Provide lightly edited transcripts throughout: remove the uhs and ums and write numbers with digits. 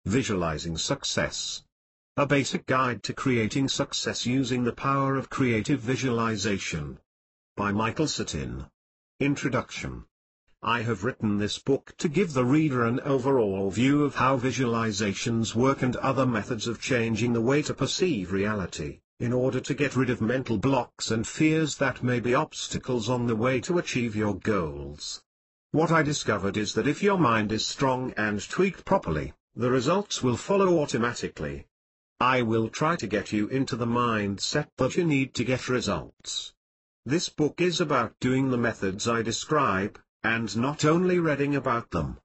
Visualizing Success. A basic guide to creating success using the power of creative visualization. By Michael Satin. Introduction. I have written this book to give the reader an overall view of how visualizations work and other methods of changing the way to perceive reality, in order to get rid of mental blocks and fears that may be obstacles on the way to achieve your goals. What I discovered is that if your mind is strong and tweaked properly, the results will follow automatically. I will try to get you into the mindset that you need to get results. This book is about doing the methods I describe, and not only reading about them.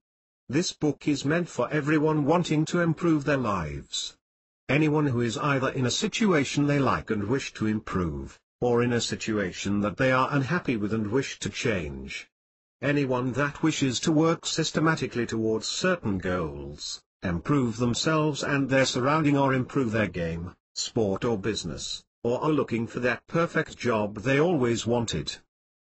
This book is meant for everyone wanting to improve their lives. Anyone who is either in a situation they like and wish to improve, or in a situation that they are unhappy with and wish to change. Anyone that wishes to work systematically towards certain goals, improve themselves and their surrounding, or improve their game, sport or business, or are looking for that perfect job they always wanted.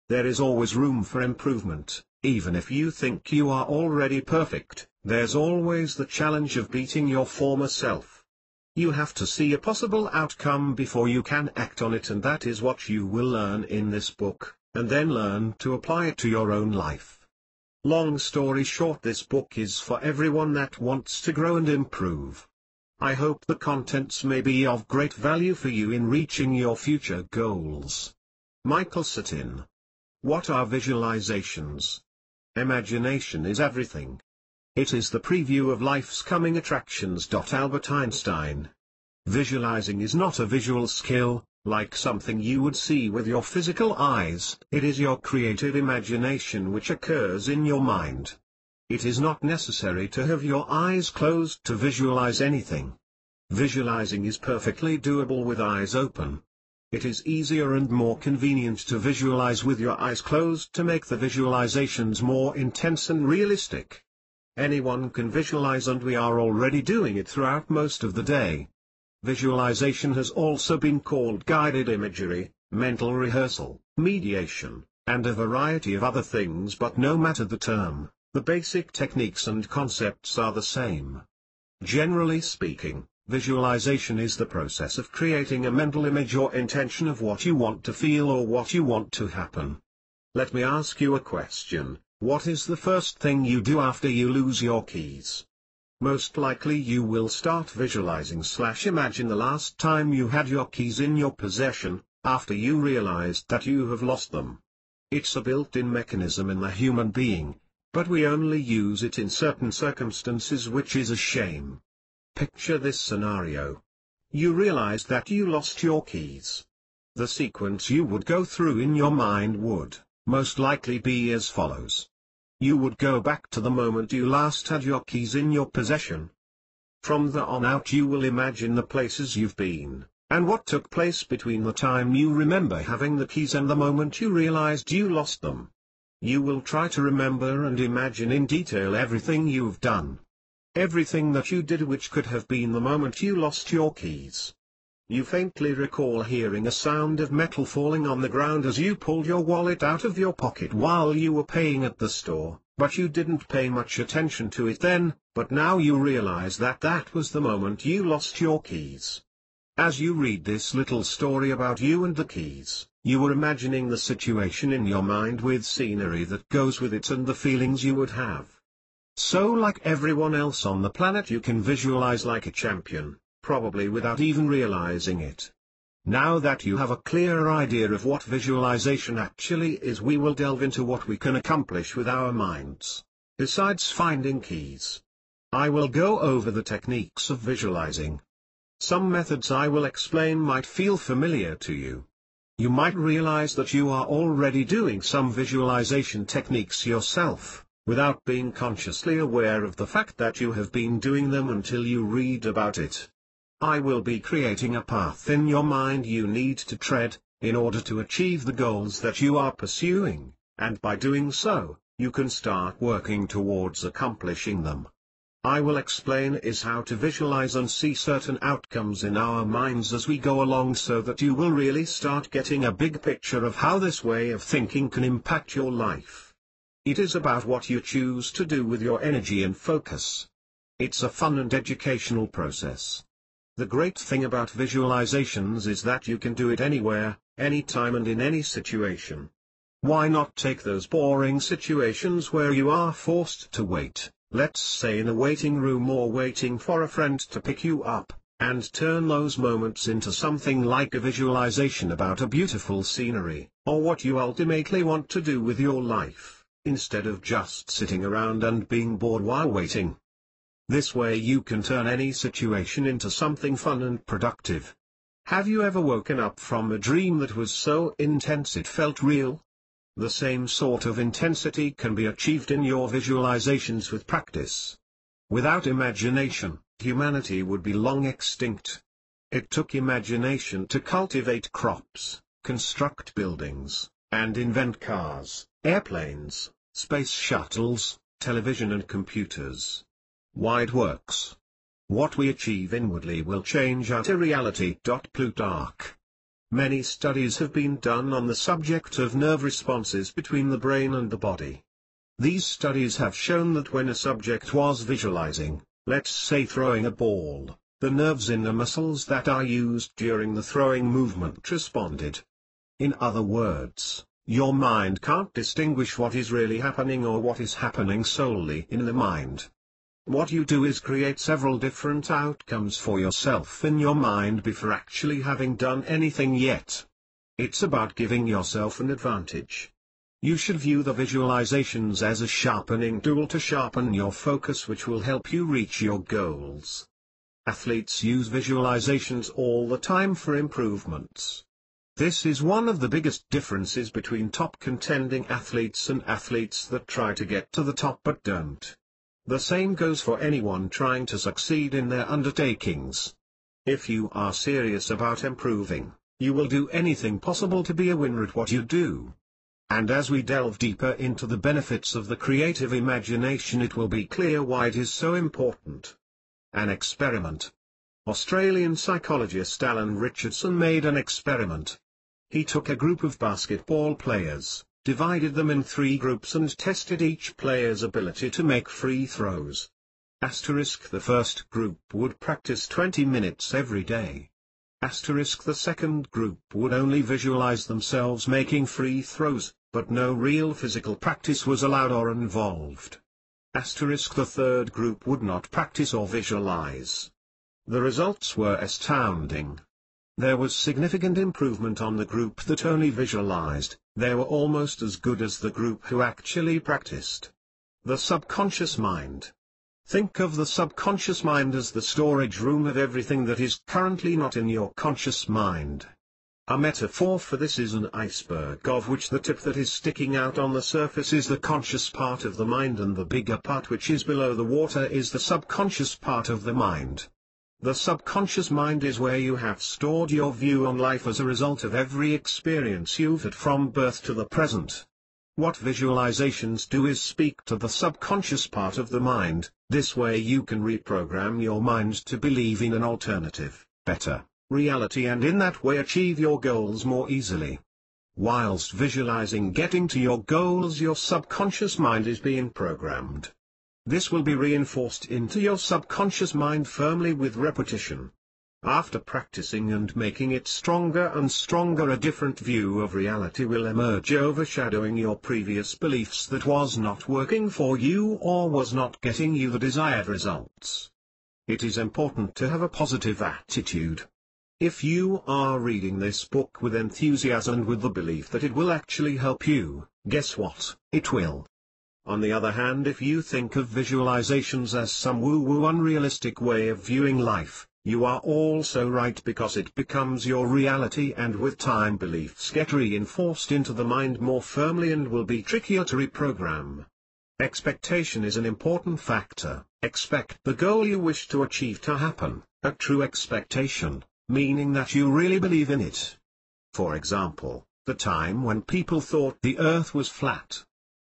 There is always room for improvement, even if you think you are already perfect. There's always the challenge of beating your former self. You have to see a possible outcome before you can act on it, and that is what you will learn in this book, and then learn to apply it to your own life. Long story short, this book is for everyone that wants to grow and improve. I hope the contents may be of great value for you in reaching your future goals. Michael Satin. What are visualizations? Imagination is everything. It is the preview of life's coming attractions. Albert Einstein. Visualizing is not a visual skill, like something you would see with your physical eyes. It is your creative imagination which occurs in your mind. It is not necessary to have your eyes closed to visualize anything. Visualizing is perfectly doable with eyes open. It is easier and more convenient to visualize with your eyes closed to make the visualizations more intense and realistic. Anyone can visualize, and we are already doing it throughout most of the day. Visualization has also been called guided imagery, mental rehearsal, mediation, and a variety of other things, but no matter the term, the basic techniques and concepts are the same. Generally speaking, visualization is the process of creating a mental image or intention of what you want to feel or what you want to happen. Let me ask you a question. What is the first thing you do after you lose your keys? Most likely you will start visualizing/imagine the last time you had your keys in your possession, after you realized that you have lost them. It's a built-in mechanism in the human being, but we only use it in certain circumstances, which is a shame. Picture this scenario. You realized that you lost your keys. The sequence you would go through in your mind would, most likely, be as follows. You would go back to the moment you last had your keys in your possession. From there on out you will imagine the places you've been, and what took place between the time you remember having the keys and the moment you realized you lost them. You will try to remember and imagine in detail everything you've done. Everything that you did which could have been the moment you lost your keys. You faintly recall hearing a sound of metal falling on the ground as you pulled your wallet out of your pocket while you were paying at the store, but you didn't pay much attention to it then, but now you realize that that was the moment you lost your keys. As you read this little story about you and the keys, you were imagining the situation in your mind with scenery that goes with it and the feelings you would have. So, like everyone else on the planet, you can visualize like a champion, probably without even realizing it. Now that you have a clear idea of what visualization actually is, we will delve into what we can accomplish with our minds, besides finding keys. I will go over the techniques of visualizing. Some methods I will explain might feel familiar to you. You might realize that you are already doing some visualization techniques yourself, without being consciously aware of the fact that you have been doing them until you read about it. I will be creating a path in your mind you need to tread, in order to achieve the goals that you are pursuing, and by doing so, you can start working towards accomplishing them. I will explain is how to visualize and see certain outcomes in our minds as we go along, so that you will really start getting a big picture of how this way of thinking can impact your life. It is about what you choose to do with your energy and focus. It's a fun and educational process. The great thing about visualizations is that you can do it anywhere, anytime and in any situation. Why not take those boring situations where you are forced to wait, let's say in a waiting room or waiting for a friend to pick you up, and turn those moments into something like a visualization about a beautiful scenery, or what you ultimately want to do with your life, instead of just sitting around and being bored while waiting. This way you can turn any situation into something fun and productive. Have you ever woken up from a dream that was so intense it felt real? The same sort of intensity can be achieved in your visualizations with practice. Without imagination, humanity would be long extinct. It took imagination to cultivate crops, construct buildings, and invent cars, airplanes, space shuttles, television and computers. Why it works. What we achieve inwardly will change outer reality. Plutarch. Many studies have been done on the subject of nerve responses between the brain and the body. These studies have shown that when a subject was visualizing, let's say throwing a ball, the nerves in the muscles that are used during the throwing movement responded. In other words, your mind can't distinguish what is really happening or what is happening solely in the mind. What you do is create several different outcomes for yourself in your mind before actually having done anything yet. It's about giving yourself an advantage. You should view the visualizations as a sharpening tool to sharpen your focus, which will help you reach your goals. Athletes use visualizations all the time for improvements. This is one of the biggest differences between top contending athletes and athletes that try to get to the top but don't. The same goes for anyone trying to succeed in their undertakings. If you are serious about improving, you will do anything possible to be a winner at what you do. And as we delve deeper into the benefits of the creative imagination, it will be clear why it is so important. An experiment. Australian psychologist Alan Richardson made an experiment. He took a group of basketball players, divided them in 3 groups and tested each player's ability to make free throws. Asterisk the first group would practice 20 minutes every day. Asterisk the second group would only visualize themselves making free throws, but no real physical practice was allowed or involved. Asterisk the third group would not practice or visualize. The results were astounding. There was significant improvement on the group that only visualized. They were almost as good as the group who actually practiced. The subconscious mind. Think of the subconscious mind as the storage room of everything that is currently not in your conscious mind. A metaphor for this is an iceberg, of which the tip that is sticking out on the surface is the conscious part of the mind, and the bigger part which is below the water is the subconscious part of the mind. The subconscious mind is where you have stored your view on life as a result of every experience you've had from birth to the present. What visualizations do is speak to the subconscious part of the mind. This way you can reprogram your mind to believe in an alternative, better reality, and in that way achieve your goals more easily. Whilst visualizing getting to your goals, your subconscious mind is being programmed. This will be reinforced into your subconscious mind firmly with repetition. After practicing and making it stronger and stronger, a different view of reality will emerge, overshadowing your previous beliefs that was not working for you or was not getting you the desired results. It is important to have a positive attitude. If you are reading this book with enthusiasm and with the belief that it will actually help you, guess what? It will. On the other hand, if you think of visualizations as some woo-woo unrealistic way of viewing life, you are also right, because it becomes your reality, and with time beliefs get reinforced into the mind more firmly and will be trickier to reprogram. Expectation is an important factor. Expect the goal you wish to achieve to happen, a true expectation, meaning that you really believe in it. For example, the time when people thought the earth was flat.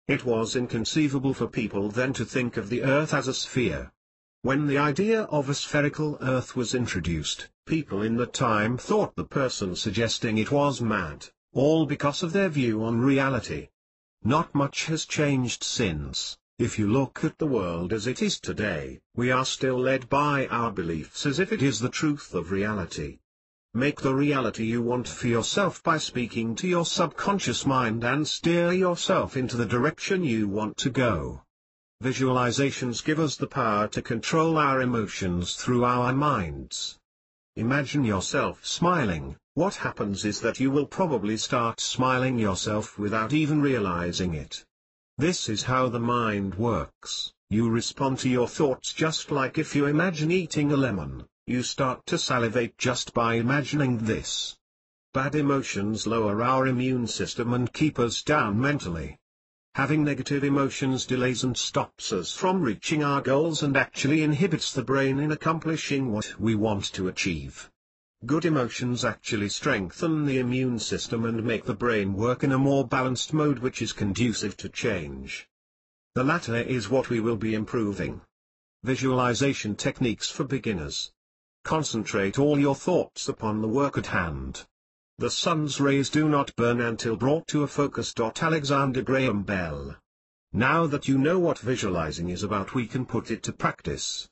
It was inconceivable for people then to think of the earth as a sphere. When the idea of a spherical earth was introduced, people in the time thought the person suggesting it was mad, all because of their view on reality. Not much has changed since. If you look at the world as it is today, we are still led by our beliefs as if it is the truth of reality. Make the reality you want for yourself by speaking to your subconscious mind and steer yourself into the direction you want to go. Visualizations give us the power to control our emotions through our minds. Imagine yourself smiling. What happens is that you will probably start smiling yourself without even realizing it. This is how the mind works. You respond to your thoughts just like if you imagine eating a lemon. You start to salivate just by imagining this. Bad emotions lower our immune system and keep us down mentally. Having negative emotions delays and stops us from reaching our goals and actually inhibits the brain in accomplishing what we want to achieve. Good emotions actually strengthen the immune system and make the brain work in a more balanced mode, which is conducive to change. The latter is what we will be improving. Visualization techniques for beginners. Concentrate all your thoughts upon the work at hand. The sun's rays do not burn until brought to a focus. Alexander Graham Bell. Now that you know what visualizing is about, we can put it to practice.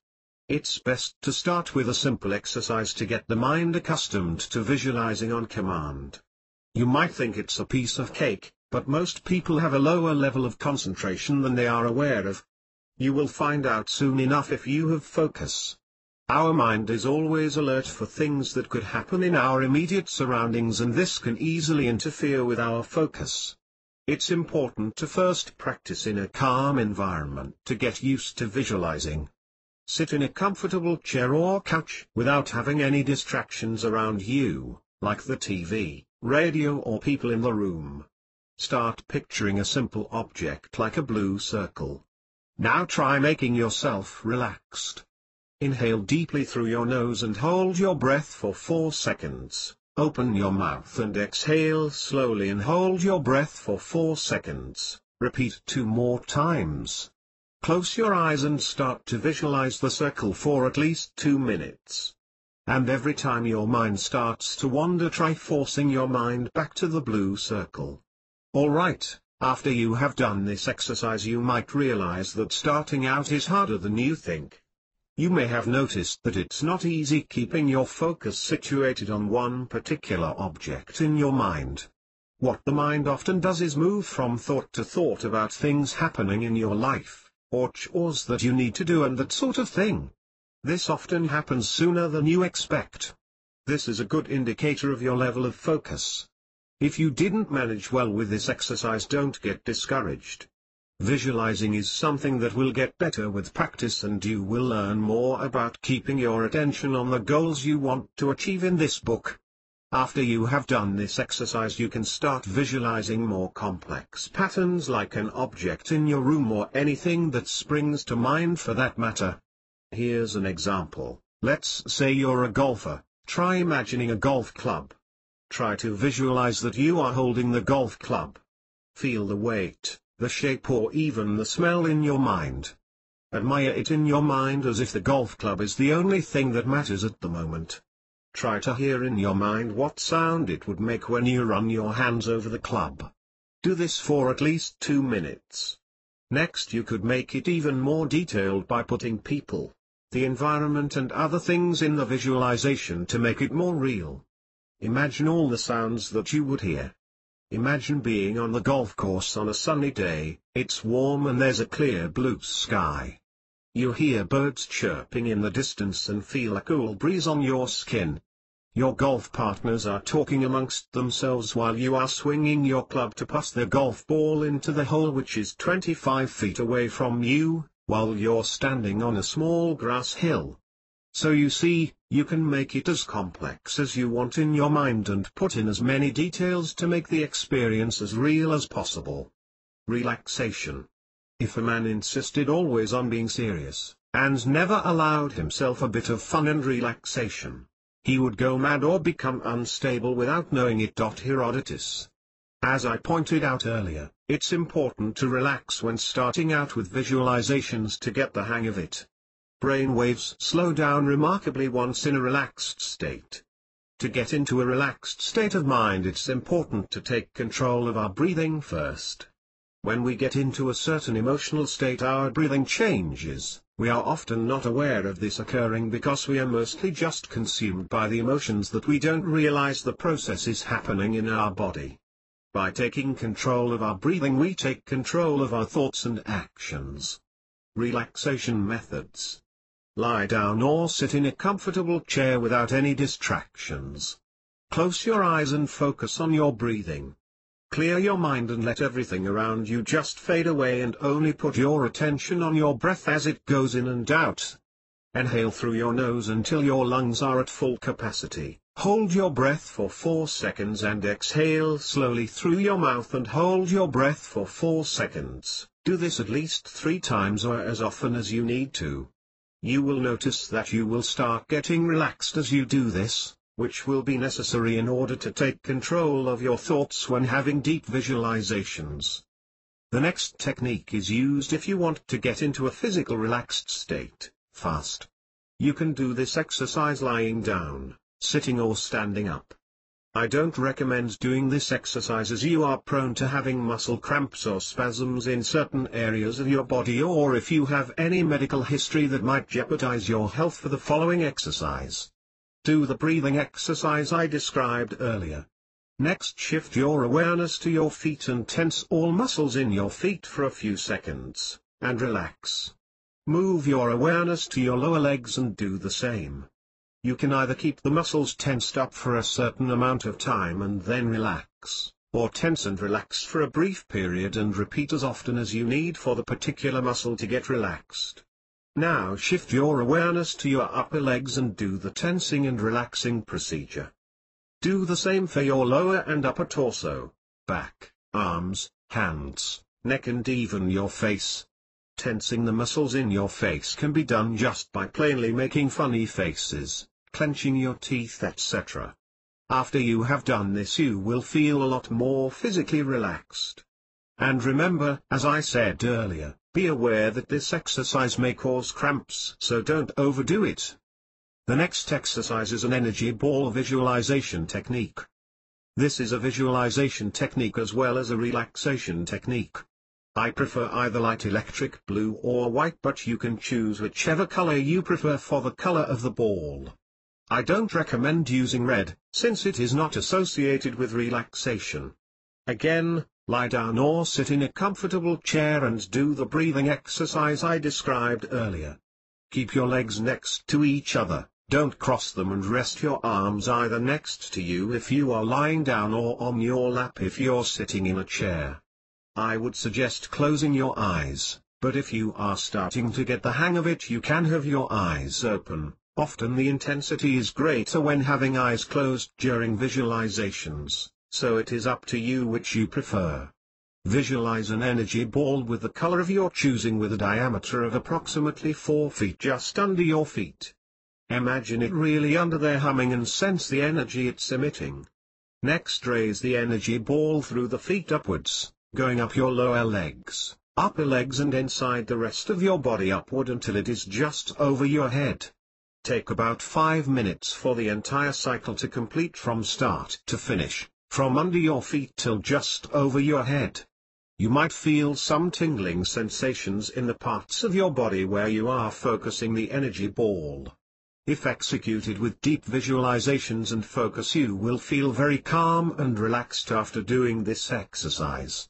It's best to start with a simple exercise to get the mind accustomed to visualizing on command. You might think it's a piece of cake, but most people have a lower level of concentration than they are aware of. You will find out soon enough if you have focus. Our mind is always alert for things that could happen in our immediate surroundings, and this can easily interfere with our focus. It's important to first practice in a calm environment to get used to visualizing. Sit in a comfortable chair or couch without having any distractions around you, like the TV, radio or people in the room. Start picturing a simple object like a blue circle. Now try making yourself relaxed. Inhale deeply through your nose and hold your breath for 4 seconds. Open your mouth and exhale slowly and hold your breath for 4 seconds. Repeat 2 more times. Close your eyes and start to visualize the circle for at least 2 minutes. And every time your mind starts to wander, try forcing your mind back to the blue circle. Alright, after you have done this exercise, you might realize that starting out is harder than you think. You may have noticed that it's not easy keeping your focus situated on one particular object in your mind. What the mind often does is move from thought to thought about things happening in your life, or chores that you need to do and that sort of thing. This often happens sooner than you expect. This is a good indicator of your level of focus. If you didn't manage well with this exercise, don't get discouraged. Visualizing is something that will get better with practice, and you will learn more about keeping your attention on the goals you want to achieve in this book. After you have done this exercise, you can start visualizing more complex patterns like an object in your room or anything that springs to mind for that matter. Here's an example. Let's say you're a golfer. Try imagining a golf club. Try to visualize that you are holding the golf club. Feel the weight, the shape or even the smell in your mind. Admire it in your mind as if the golf club is the only thing that matters at the moment. Try to hear in your mind what sound it would make when you run your hands over the club. Do this for at least 2 minutes. Next, you could make it even more detailed by putting people, the environment and other things in the visualization to make it more real. Imagine all the sounds that you would hear. Imagine being on the golf course on a sunny day. It's warm and there's a clear blue sky. You hear birds chirping in the distance and feel a cool breeze on your skin. Your golf partners are talking amongst themselves while you are swinging your club to pass the golf ball into the hole, which is 25 feet away from you, while you're standing on a small grass hill. So you see, you can make it as complex as you want in your mind and put in as many details to make the experience as real as possible. Relaxation. If a man insisted always on being serious, and never allowed himself a bit of fun and relaxation, he would go mad or become unstable without knowing it. Herodotus. As I pointed out earlier, it's important to relax when starting out with visualizations to get the hang of it. Brain waves slow down remarkably once in a relaxed state. To get into a relaxed state of mind, it's important to take control of our breathing first. When we get into a certain emotional state, our breathing changes. We are often not aware of this occurring because we are mostly just consumed by the emotions that we don't realize the process is happening in our body. By taking control of our breathing, we take control of our thoughts and actions. Relaxation methods. Lie down or sit in a comfortable chair without any distractions. Close your eyes and focus on your breathing. Clear your mind and let everything around you just fade away, and only put your attention on your breath as it goes in and out. Inhale through your nose until your lungs are at full capacity. Hold your breath for 4 seconds and exhale slowly through your mouth and hold your breath for 4 seconds. Do this at least 3 times or as often as you need to. You will notice that you will start getting relaxed as you do this, which will be necessary in order to take control of your thoughts when having deep visualizations. The next technique is used if you want to get into a physical relaxed state, fast. You can do this exercise lying down, sitting or standing up. I don't recommend doing this exercise as you are prone to having muscle cramps or spasms in certain areas of your body, or if you have any medical history that might jeopardize your health for the following exercise. Do the breathing exercise I described earlier. Next, shift your awareness to your feet and tense all muscles in your feet for a few seconds, and relax. Move your awareness to your lower legs and do the same. You can either keep the muscles tensed up for a certain amount of time and then relax, or tense and relax for a brief period and repeat as often as you need for the particular muscle to get relaxed. Now shift your awareness to your upper legs and do the tensing and relaxing procedure. Do the same for your lower and upper torso, back, arms, hands, neck and even your face. Tensing the muscles in your face can be done just by plainly making funny faces, clenching your teeth, etc. After you have done this, you will feel a lot more physically relaxed. And remember, as I said earlier, be aware that this exercise may cause cramps, so don't overdo it. The next exercise is an energy ball visualization technique. This is a visualization technique as well as a relaxation technique. I prefer either light electric blue or white, but you can choose whichever color you prefer for the color of the ball. I don't recommend using red, since it is not associated with relaxation. Again, lie down or sit in a comfortable chair and do the breathing exercise I described earlier. Keep your legs next to each other, don't cross them, and rest your arms either next to you if you are lying down or on your lap if you're sitting in a chair. I would suggest closing your eyes, but if you are starting to get the hang of it, you can have your eyes open. Often the intensity is greater when having eyes closed during visualizations, so it is up to you which you prefer. Visualize an energy ball with the color of your choosing with a diameter of approximately 4 feet just under your feet. Imagine it really under there humming and sense the energy it's emitting. Next, raise the energy ball through the feet upwards, going up your lower legs, upper legs and inside the rest of your body upward until it is just over your head. Take about 5 minutes for the entire cycle to complete from start to finish, from under your feet till just over your head. You might feel some tingling sensations in the parts of your body where you are focusing the energy ball. If executed with deep visualizations and focus, you will feel very calm and relaxed after doing this exercise.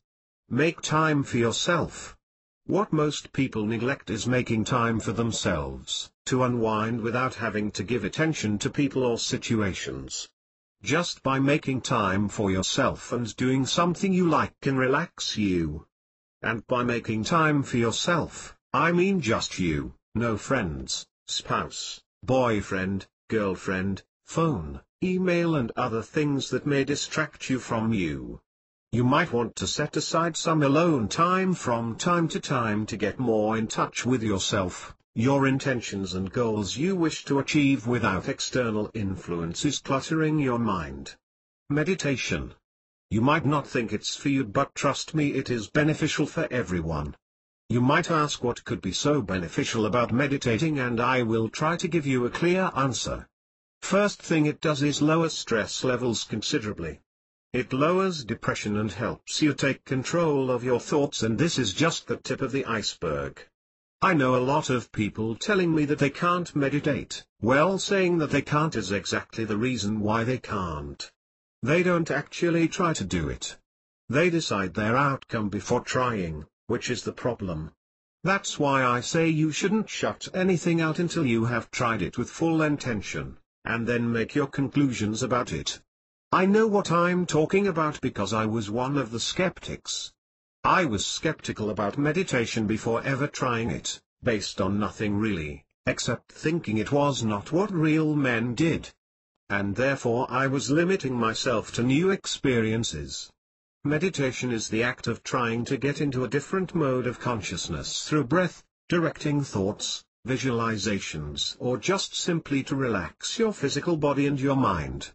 Make time for yourself. What most people neglect is making time for themselves, to unwind without having to give attention to people or situations. Just by making time for yourself and doing something you like can relax you. And by making time for yourself, I mean just you, no friends, spouse, boyfriend, girlfriend, phone, email and other things that may distract you from you. You might want to set aside some alone time from time to time to get more in touch with yourself, your intentions and goals you wish to achieve without external influences cluttering your mind. Meditation. You might not think it's for you, but trust me, it is beneficial for everyone. You might ask what could be so beneficial about meditating, and I will try to give you a clear answer. First thing it does is lower stress levels considerably. It lowers depression and helps you take control of your thoughts, and this is just the tip of the iceberg. I know a lot of people telling me that they can't meditate. Well, saying that they can't is exactly the reason why they can't. They don't actually try to do it. They decide their outcome before trying, which is the problem. That's why I say you shouldn't shut anything out until you have tried it with full intention, and then make your conclusions about it. I know what I'm talking about because I was one of the skeptics. I was skeptical about meditation before ever trying it, based on nothing really, except thinking it was not what real men did. And therefore I was limiting myself to new experiences. Meditation is the act of trying to get into a different mode of consciousness through breath, directing thoughts, visualizations, or just simply to relax your physical body and your mind.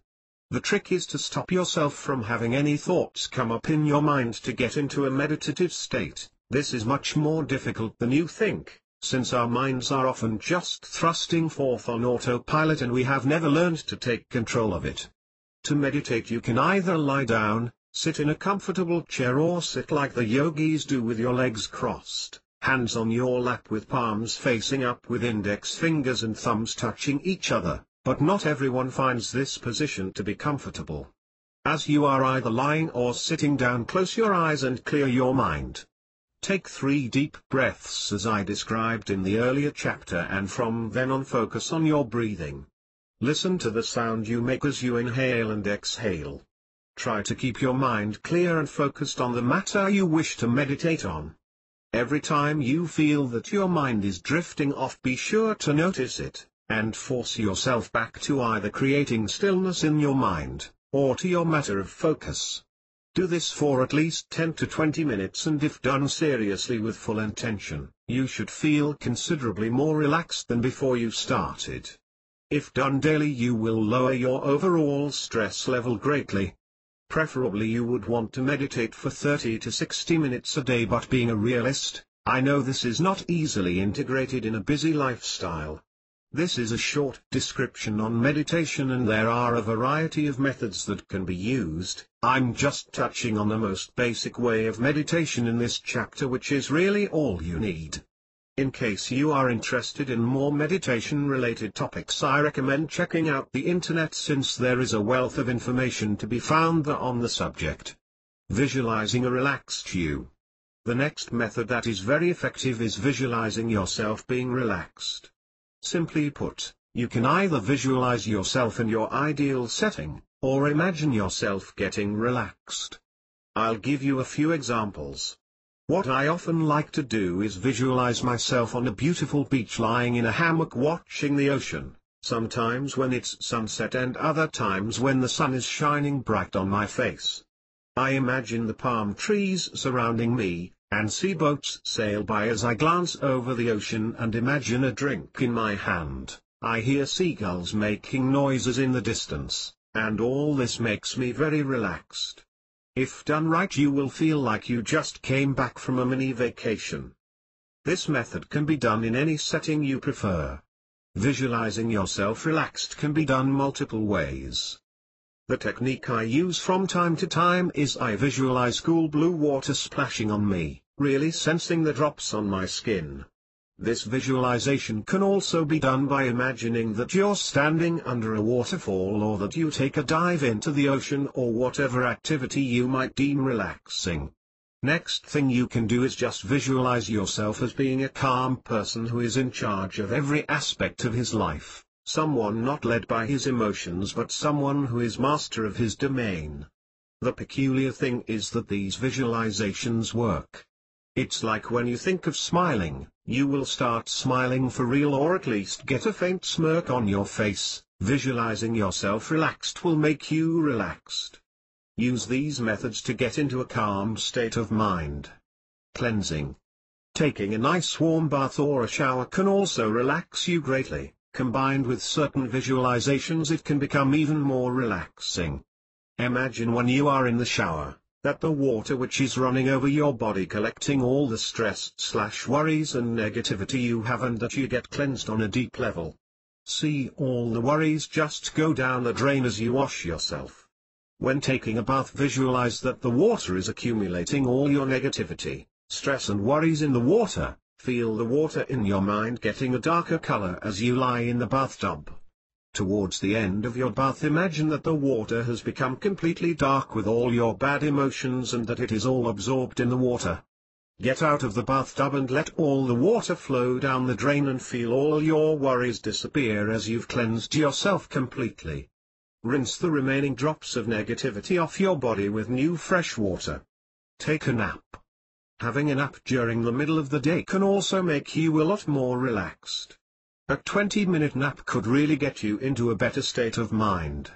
The trick is to stop yourself from having any thoughts come up in your mind to get into a meditative state. This is much more difficult than you think, since our minds are often just thrusting forth on autopilot and we have never learned to take control of it. To meditate you can either lie down, sit in a comfortable chair, or sit like the yogis do with your legs crossed, hands on your lap with palms facing up with index fingers and thumbs touching each other, but not everyone finds this position to be comfortable. As you are either lying or sitting down, close your eyes and clear your mind. Take 3 deep breaths as I described in the earlier chapter, and from then on focus on your breathing. Listen to the sound you make as you inhale and exhale. Try to keep your mind clear and focused on the matter you wish to meditate on. Every time you feel that your mind is drifting off, be sure to notice it, and force yourself back to either creating stillness in your mind, or to your matter of focus. Do this for at least 10 to 20 minutes, and if done seriously with full intention, you should feel considerably more relaxed than before you started. If done daily, you will lower your overall stress level greatly. Preferably you would want to meditate for 30 to 60 minutes a day, but being a realist, I know this is not easily integrated in a busy lifestyle. This is a short description on meditation, and there are a variety of methods that can be used. I'm just touching on the most basic way of meditation in this chapter, which is really all you need. In case you are interested in more meditation-related topics, I recommend checking out the internet, since there is a wealth of information to be found there on the subject. Visualizing a relaxed you. The next method that is very effective is visualizing yourself being relaxed. Simply put, you can either visualize yourself in your ideal setting, or imagine yourself getting relaxed. I'll give you a few examples. What I often like to do is visualize myself on a beautiful beach lying in a hammock watching the ocean, sometimes when it's sunset and other times when the sun is shining bright on my face. I imagine the palm trees surrounding me, and see boats sail by as I glance over the ocean and imagine a drink in my hand. I hear seagulls making noises in the distance, and all this makes me very relaxed. If done right, you will feel like you just came back from a mini vacation. This method can be done in any setting you prefer. Visualizing yourself relaxed can be done multiple ways. The technique I use from time to time is I visualize cool blue water splashing on me, really sensing the drops on my skin. This visualization can also be done by imagining that you're standing under a waterfall, or that you take a dive into the ocean, or whatever activity you might deem relaxing. Next thing you can do is just visualize yourself as being a calm person who is in charge of every aspect of his life, someone not led by his emotions but someone who is master of his domain. The peculiar thing is that these visualizations work. It's like when you think of smiling, you will start smiling for real, or at least get a faint smirk on your face. Visualizing yourself relaxed will make you relaxed. Use these methods to get into a calm state of mind. Cleansing. Taking a nice warm bath or a shower can also relax you greatly. Combined with certain visualizations, it can become even more relaxing. Imagine when you are in the shower, that the water which is running over your body collecting all the stress/worries and negativity you have, and that you get cleansed on a deep level. See all the worries just go down the drain as you wash yourself. When taking a bath, visualize that the water is accumulating all your negativity, stress and worries in the water. Feel the water in your mind getting a darker color as you lie in the bathtub. Towards the end of your bath, imagine that the water has become completely dark with all your bad emotions and that it is all absorbed in the water. Get out of the bathtub and let all the water flow down the drain and feel all your worries disappear as you've cleansed yourself completely. Rinse the remaining drops of negativity off your body with new fresh water. Take a nap. Having a nap during the middle of the day can also make you a lot more relaxed. A 20-minute nap could really get you into a better state of mind.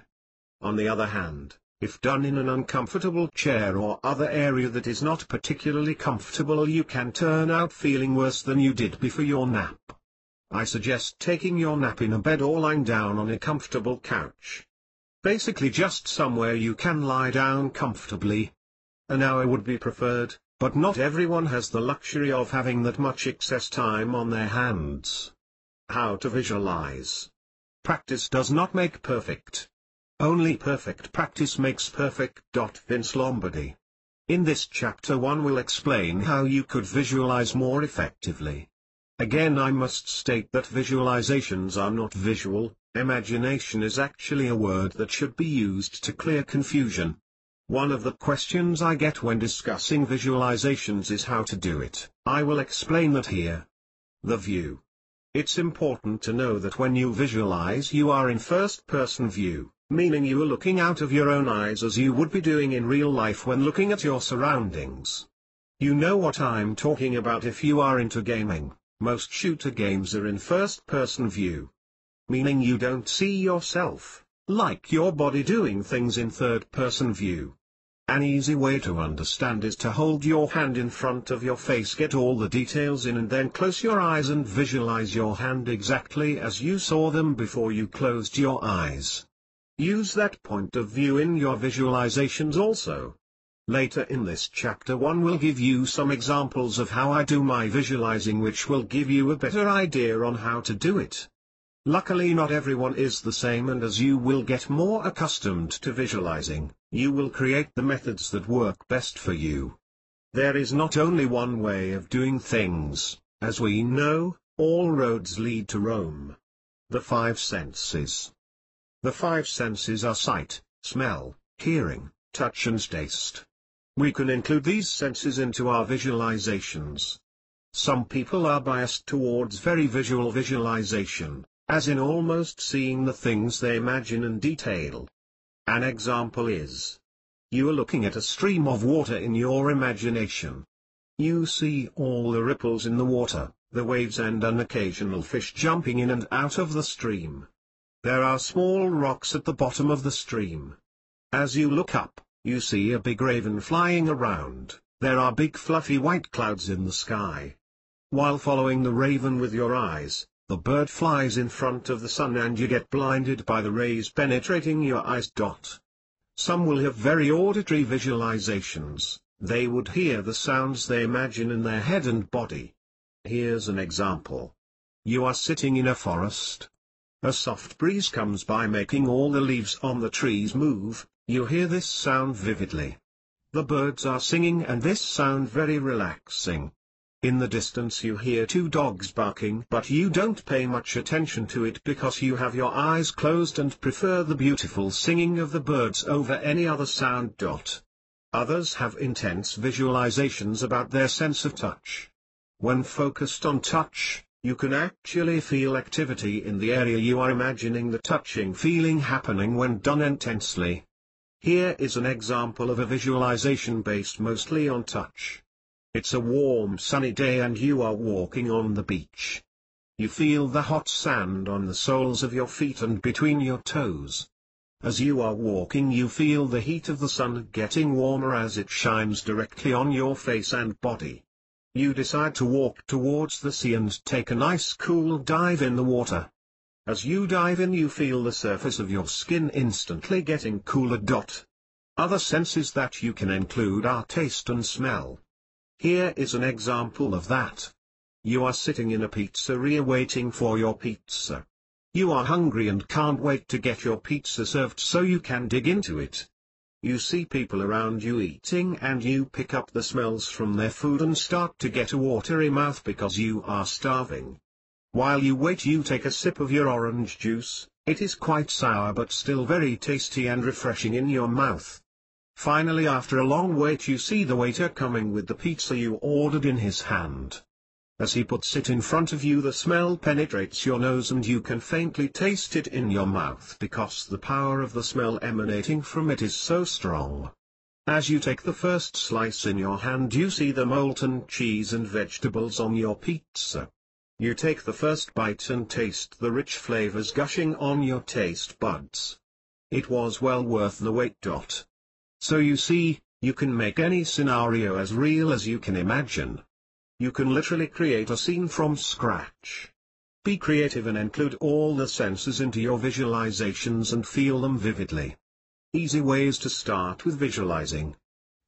On the other hand, if done in an uncomfortable chair or other area that is not particularly comfortable, you can turn out feeling worse than you did before your nap. I suggest taking your nap in a bed or lying down on a comfortable couch. Basically just somewhere you can lie down comfortably. An hour would be preferred, but not everyone has the luxury of having that much excess time on their hands. How to visualize. Practice does not make perfect. Only perfect practice makes perfect. Vince Lombardi. In this chapter 1 we'll explain how you could visualize more effectively. Again, I must state that visualizations are not visual. Imagination is actually a word that should be used to clear confusion. One of the questions I get when discussing visualizations is how to do it. I will explain that here. The view. It's important to know that when you visualize, you are in first-person view, meaning you are looking out of your own eyes as you would be doing in real life when looking at your surroundings. You know what I'm talking about if you are into gaming. Most shooter games are in first-person view, meaning you don't see yourself, like your body, doing things in third-person view. An easy way to understand is to hold your hand in front of your face, get all the details in, and then close your eyes and visualize your hand exactly as you saw them before you closed your eyes. Use that point of view in your visualizations also. Later in this chapter 1 we'll give you some examples of how I do my visualizing, which will give you a better idea on how to do it. Luckily not everyone is the same, and as you will get more accustomed to visualizing, you will create the methods that work best for you. There is not only one way of doing things. As we know, all roads lead to Rome. The 5 senses. The 5 senses are sight, smell, hearing, touch and taste. We can include these senses into our visualizations. Some people are biased towards very visual visualization, as in almost seeing the things they imagine in detail. An example is: you are looking at a stream of water in your imagination. You see all the ripples in the water, the waves and an occasional fish jumping in and out of the stream. There are small rocks at the bottom of the stream. As you look up, you see a big raven flying around. There are big fluffy white clouds in the sky. While following the raven with your eyes, the bird flies in front of the sun and you get blinded by the rays penetrating your eyes. Some will have very auditory visualizations. They would hear the sounds they imagine in their head and body. Here's an example. You are sitting in a forest. A soft breeze comes by, making all the leaves on the trees move. You hear this sound vividly. The birds are singing and this sound very relaxing. In the distance you hear 2 dogs barking, but you don't pay much attention to it because you have your eyes closed and prefer the beautiful singing of the birds over any other sound. Others have intense visualizations about their sense of touch. When focused on touch, you can actually feel activity in the area you are imagining the touching feeling happening when done intensely. Here is an example of a visualization based mostly on touch. It's a warm sunny day and you are walking on the beach. You feel the hot sand on the soles of your feet and between your toes. As you are walking, you feel the heat of the sun getting warmer as it shines directly on your face and body. You decide to walk towards the sea and take a nice cool dive in the water. As you dive in, you feel the surface of your skin instantly getting cooler. Other senses that you can include are taste and smell. Here is an example of that. You are sitting in a pizzeria waiting for your pizza. You are hungry and can't wait to get your pizza served so you can dig into it. You see people around you eating and you pick up the smells from their food and start to get a watery mouth because you are starving. While you wait, you take a sip of your orange juice. It is quite sour but still very tasty and refreshing in your mouth. Finally, after a long wait, you see the waiter coming with the pizza you ordered in his hand. As he puts it in front of you, the smell penetrates your nose and you can faintly taste it in your mouth because the power of the smell emanating from it is so strong. As you take the first slice in your hand, you see the molten cheese and vegetables on your pizza. You take the first bite and taste the rich flavors gushing on your taste buds. It was well worth the wait. So you see, you can make any scenario as real as you can imagine. You can literally create a scene from scratch. Be creative and include all the senses into your visualizations and feel them vividly. Easy ways to start with visualizing.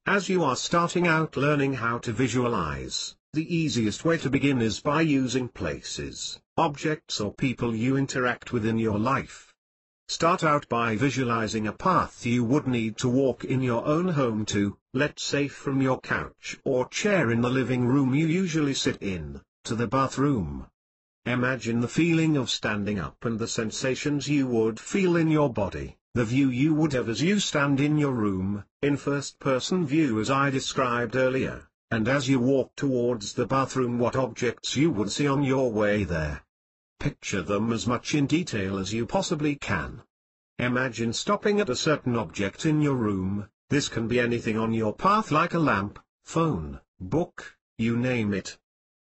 As you are starting out learning how to visualize, the easiest way to begin is by using places, objects or people you interact with in your life. Start out by visualizing a path you would need to walk in your own home to, let's say from your couch or chair in the living room you usually sit in, to the bathroom. Imagine the feeling of standing up and the sensations you would feel in your body, the view you would have as you stand in your room, in first-person view as I described earlier, and as you walk towards the bathroom, what objects you would see on your way there. Picture them as much in detail as you possibly can. Imagine stopping at a certain object in your room. This can be anything on your path like a lamp, phone, book, you name it.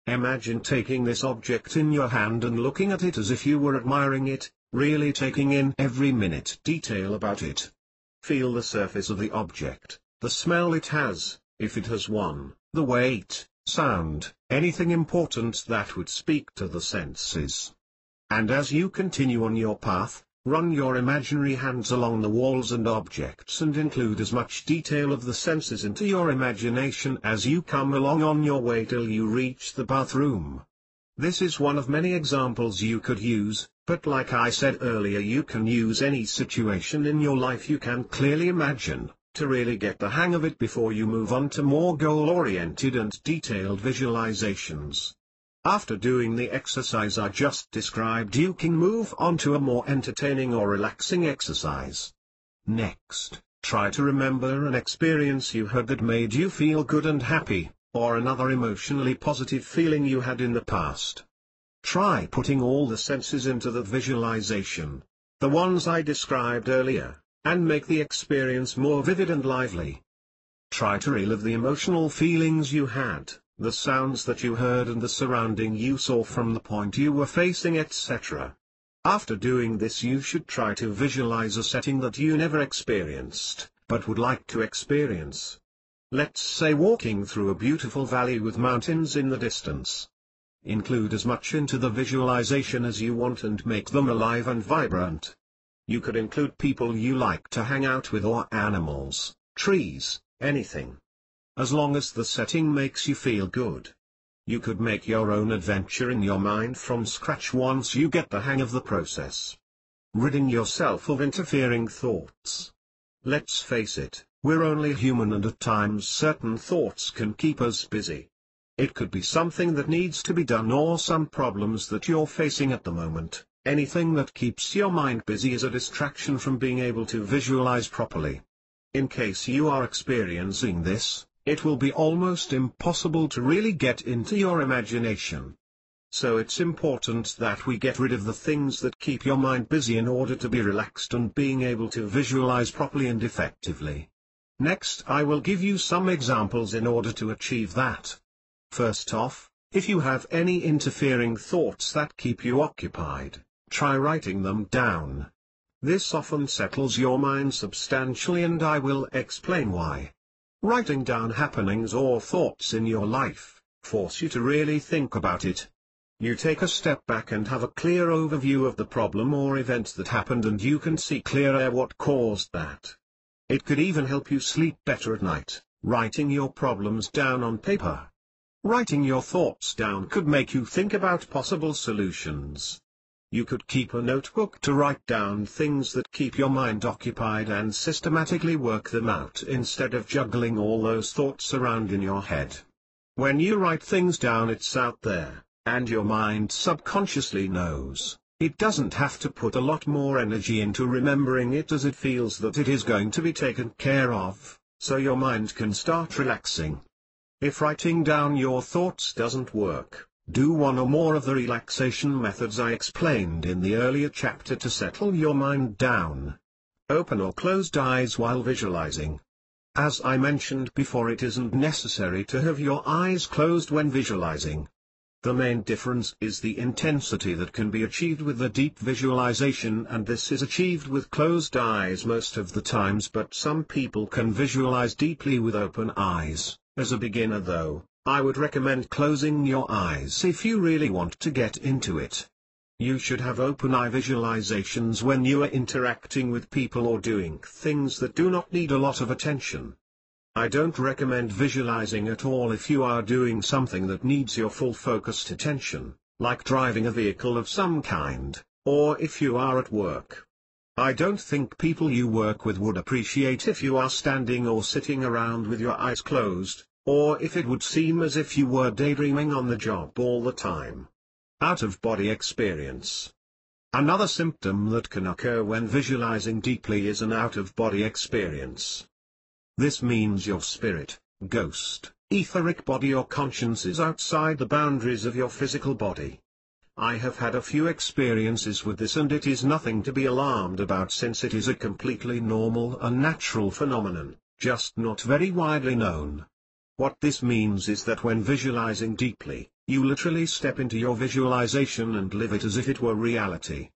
Imagine taking this object in your hand and looking at it as if you were admiring it, really taking in every minute detail about it. Feel the surface of the object, the smell it has, if it has one, the weight, sound, anything important that would speak to the senses. And as you continue on your path, run your imaginary hands along the walls and objects and include as much detail of the senses into your imagination as you come along on your way till you reach the bathroom. This is one of many examples you could use, but like I said earlier, you can use any situation in your life you can clearly imagine, to really get the hang of it before you move on to more goal-oriented and detailed visualizations. After doing the exercise I just described, you can move on to a more entertaining or relaxing exercise. Next, try to remember an experience you had that made you feel good and happy, or another emotionally positive feeling you had in the past. Try putting all the senses into the visualization, the ones I described earlier, and make the experience more vivid and lively. Try to relive the emotional feelings you had, the sounds that you heard and the surrounding you saw from the point you were facing, etc. After doing this, you should try to visualize a setting that you never experienced, but would like to experience. Let's say walking through a beautiful valley with mountains in the distance. Include as much into the visualization as you want and make them alive and vibrant. You could include people you like to hang out with or animals, trees, anything. As long as the setting makes you feel good. You could make your own adventure in your mind from scratch once you get the hang of the process. Ridding yourself of interfering thoughts. Let's face it, we're only human and at times certain thoughts can keep us busy. It could be something that needs to be done or some problems that you're facing at the moment. Anything that keeps your mind busy is a distraction from being able to visualize properly. In case you are experiencing this, it will be almost impossible to really get into your imagination. So it's important that we get rid of the things that keep your mind busy in order to be relaxed and being able to visualize properly and effectively. Next, I will give you some examples in order to achieve that. First off, if you have any interfering thoughts that keep you occupied, try writing them down. This often settles your mind substantially, and I will explain why. Writing down happenings or thoughts in your life force you to really think about it. You take a step back and have a clear overview of the problem or event that happened, and you can see clearer what caused that. It could even help you sleep better at night, writing your problems down on paper. Writing your thoughts down could make you think about possible solutions. You could keep a notebook to write down things that keep your mind occupied and systematically work them out instead of juggling all those thoughts around in your head. When you write things down, it's out there, and your mind subconsciously knows. It doesn't have to put a lot more energy into remembering it, as it feels that it is going to be taken care of, so your mind can start relaxing. If writing down your thoughts doesn't work, do one or more of the relaxation methods I explained in the earlier chapter to settle your mind down. Open or closed eyes while visualizing. As I mentioned before, it isn't necessary to have your eyes closed when visualizing. The main difference is the intensity that can be achieved with the deep visualization, and this is achieved with closed eyes most of the times, but some people can visualize deeply with open eyes. As a beginner though, I would recommend closing your eyes if you really want to get into it. You should have open eye visualizations when you are interacting with people or doing things that do not need a lot of attention. I don't recommend visualizing at all if you are doing something that needs your full focused attention, like driving a vehicle of some kind, or if you are at work. I don't think people you work with would appreciate if you are standing or sitting around with your eyes closed, or if it would seem as if you were daydreaming on the job all the time. Out-of-body experience. Another symptom that can occur when visualizing deeply is an out-of-body experience. This means your spirit, ghost, etheric body or conscience is outside the boundaries of your physical body. I have had a few experiences with this, and it is nothing to be alarmed about, since it is a completely normal and natural phenomenon, just not very widely known. What this means is that when visualizing deeply, you literally step into your visualization and live it as if it were reality.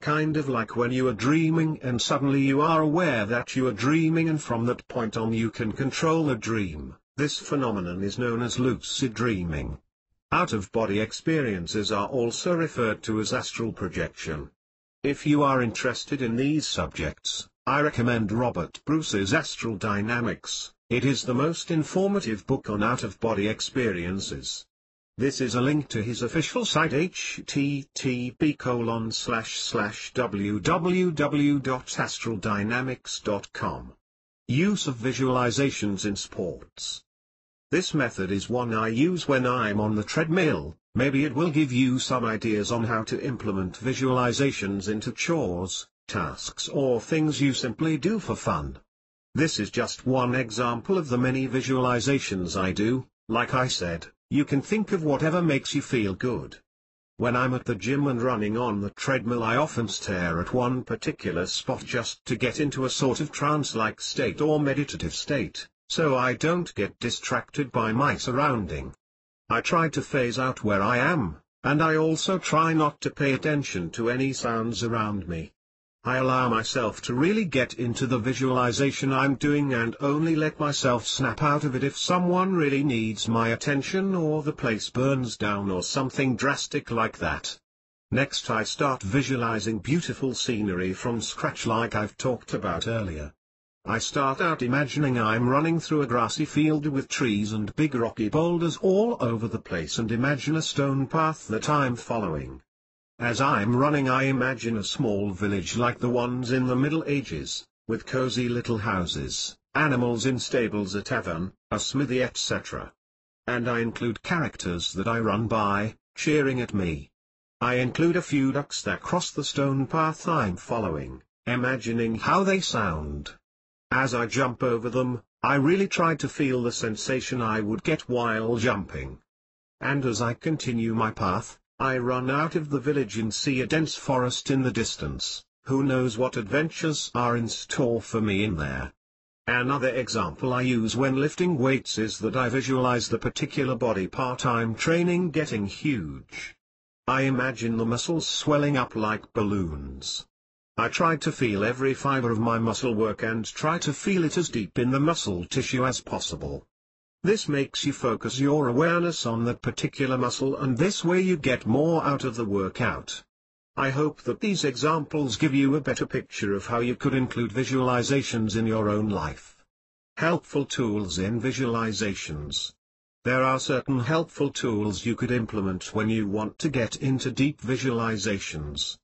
Kind of like when you are dreaming and suddenly you are aware that you are dreaming, and from that point on you can control a dream. This phenomenon is known as lucid dreaming. Out-of-body experiences are also referred to as astral projection. If you are interested in these subjects, I recommend Robert Bruce's Astral Dynamics. It is the most informative book on out-of-body experiences. This is a link to his official site, http://www.astraldynamics.com. Use of visualizations in sports. This method is one I use when I'm on the treadmill. Maybe it will give you some ideas on how to implement visualizations into chores, tasks, or things you simply do for fun. This is just one example of the many visualizations I do. Like I said, you can think of whatever makes you feel good. When I'm at the gym and running on the treadmill, I often stare at one particular spot just to get into a sort of trance-like state or meditative state, so I don't get distracted by my surrounding. I try to phase out where I am, and I also try not to pay attention to any sounds around me. I allow myself to really get into the visualization I'm doing and only let myself snap out of it if someone really needs my attention or the place burns down or something drastic like that. Next, I start visualizing beautiful scenery from scratch like I've talked about earlier. I start out imagining I'm running through a grassy field with trees and big rocky boulders all over the place, and imagine a stone path that I'm following. As I'm running, I imagine a small village like the ones in the Middle Ages, with cozy little houses, animals in stables, a tavern, a smithy, etc. And I include characters that I run by, cheering at me. I include a few ducks that cross the stone path I'm following, imagining how they sound. As I jump over them, I really try to feel the sensation I would get while jumping. And as I continue my path, I run out of the village and see a dense forest in the distance. Who knows what adventures are in store for me in there? Another example I use when lifting weights is that I visualize the particular body part I'm training getting huge. I imagine the muscles swelling up like balloons. I try to feel every fiber of my muscle work and try to feel it as deep in the muscle tissue as possible. This makes you focus your awareness on that particular muscle, and this way you get more out of the workout. I hope that these examples give you a better picture of how you could include visualizations in your own life. Helpful tools in visualizations. There are certain helpful tools you could implement when you want to get into deep visualizations.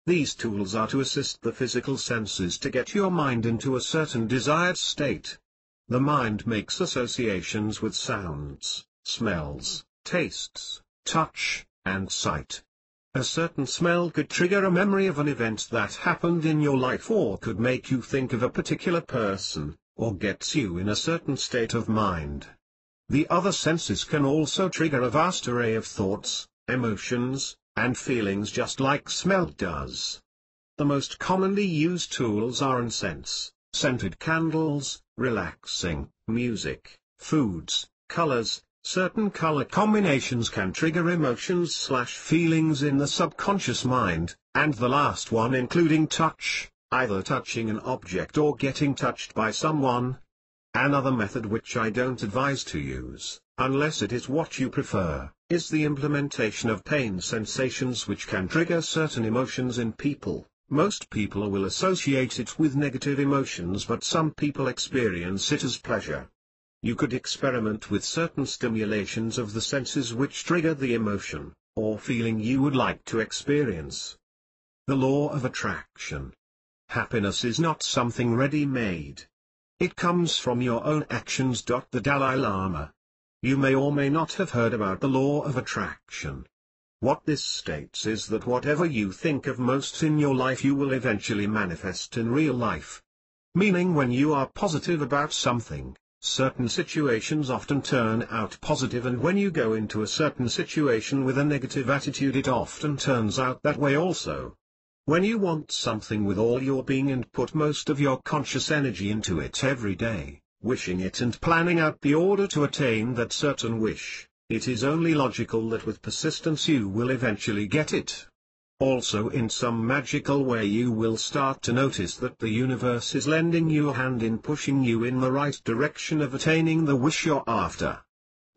These tools are to assist the physical senses to get your mind into a certain desired state. The mind makes associations with sounds, smells, tastes, touch, and sight. A certain smell could trigger a memory of an event that happened in your life, or could make you think of a particular person, or gets you in a certain state of mind. The other senses can also trigger a vast array of thoughts, emotions, and feelings just like smell does. The most commonly used tools are incense, scented candles, relaxing music, foods, colors. Certain color combinations can trigger emotions/feelings in the subconscious mind, and the last one including touch, either touching an object or getting touched by someone. Another method which I don't advise to use, unless it is what you prefer, is the implementation of pain sensations, which can trigger certain emotions in people. Most people will associate it with negative emotions, but some people experience it as pleasure. You could experiment with certain stimulations of the senses which trigger the emotion, or feeling you would like to experience. The law of attraction. Happiness is not something ready-made. It comes from your own actions. The Dalai Lama. You may or may not have heard about the law of attraction. What this states is that whatever you think of most in your life you will eventually manifest in real life. Meaning, when you are positive about something, certain situations often turn out positive, and when you go into a certain situation with a negative attitude, it often turns out that way also. When you want something with all your being and put most of your conscious energy into it every day, wishing it and planning out the order to attain that certain wish, it is only logical that with persistence you will eventually get it. Also, in some magical way you will start to notice that the universe is lending you a hand in pushing you in the right direction of attaining the wish you're after.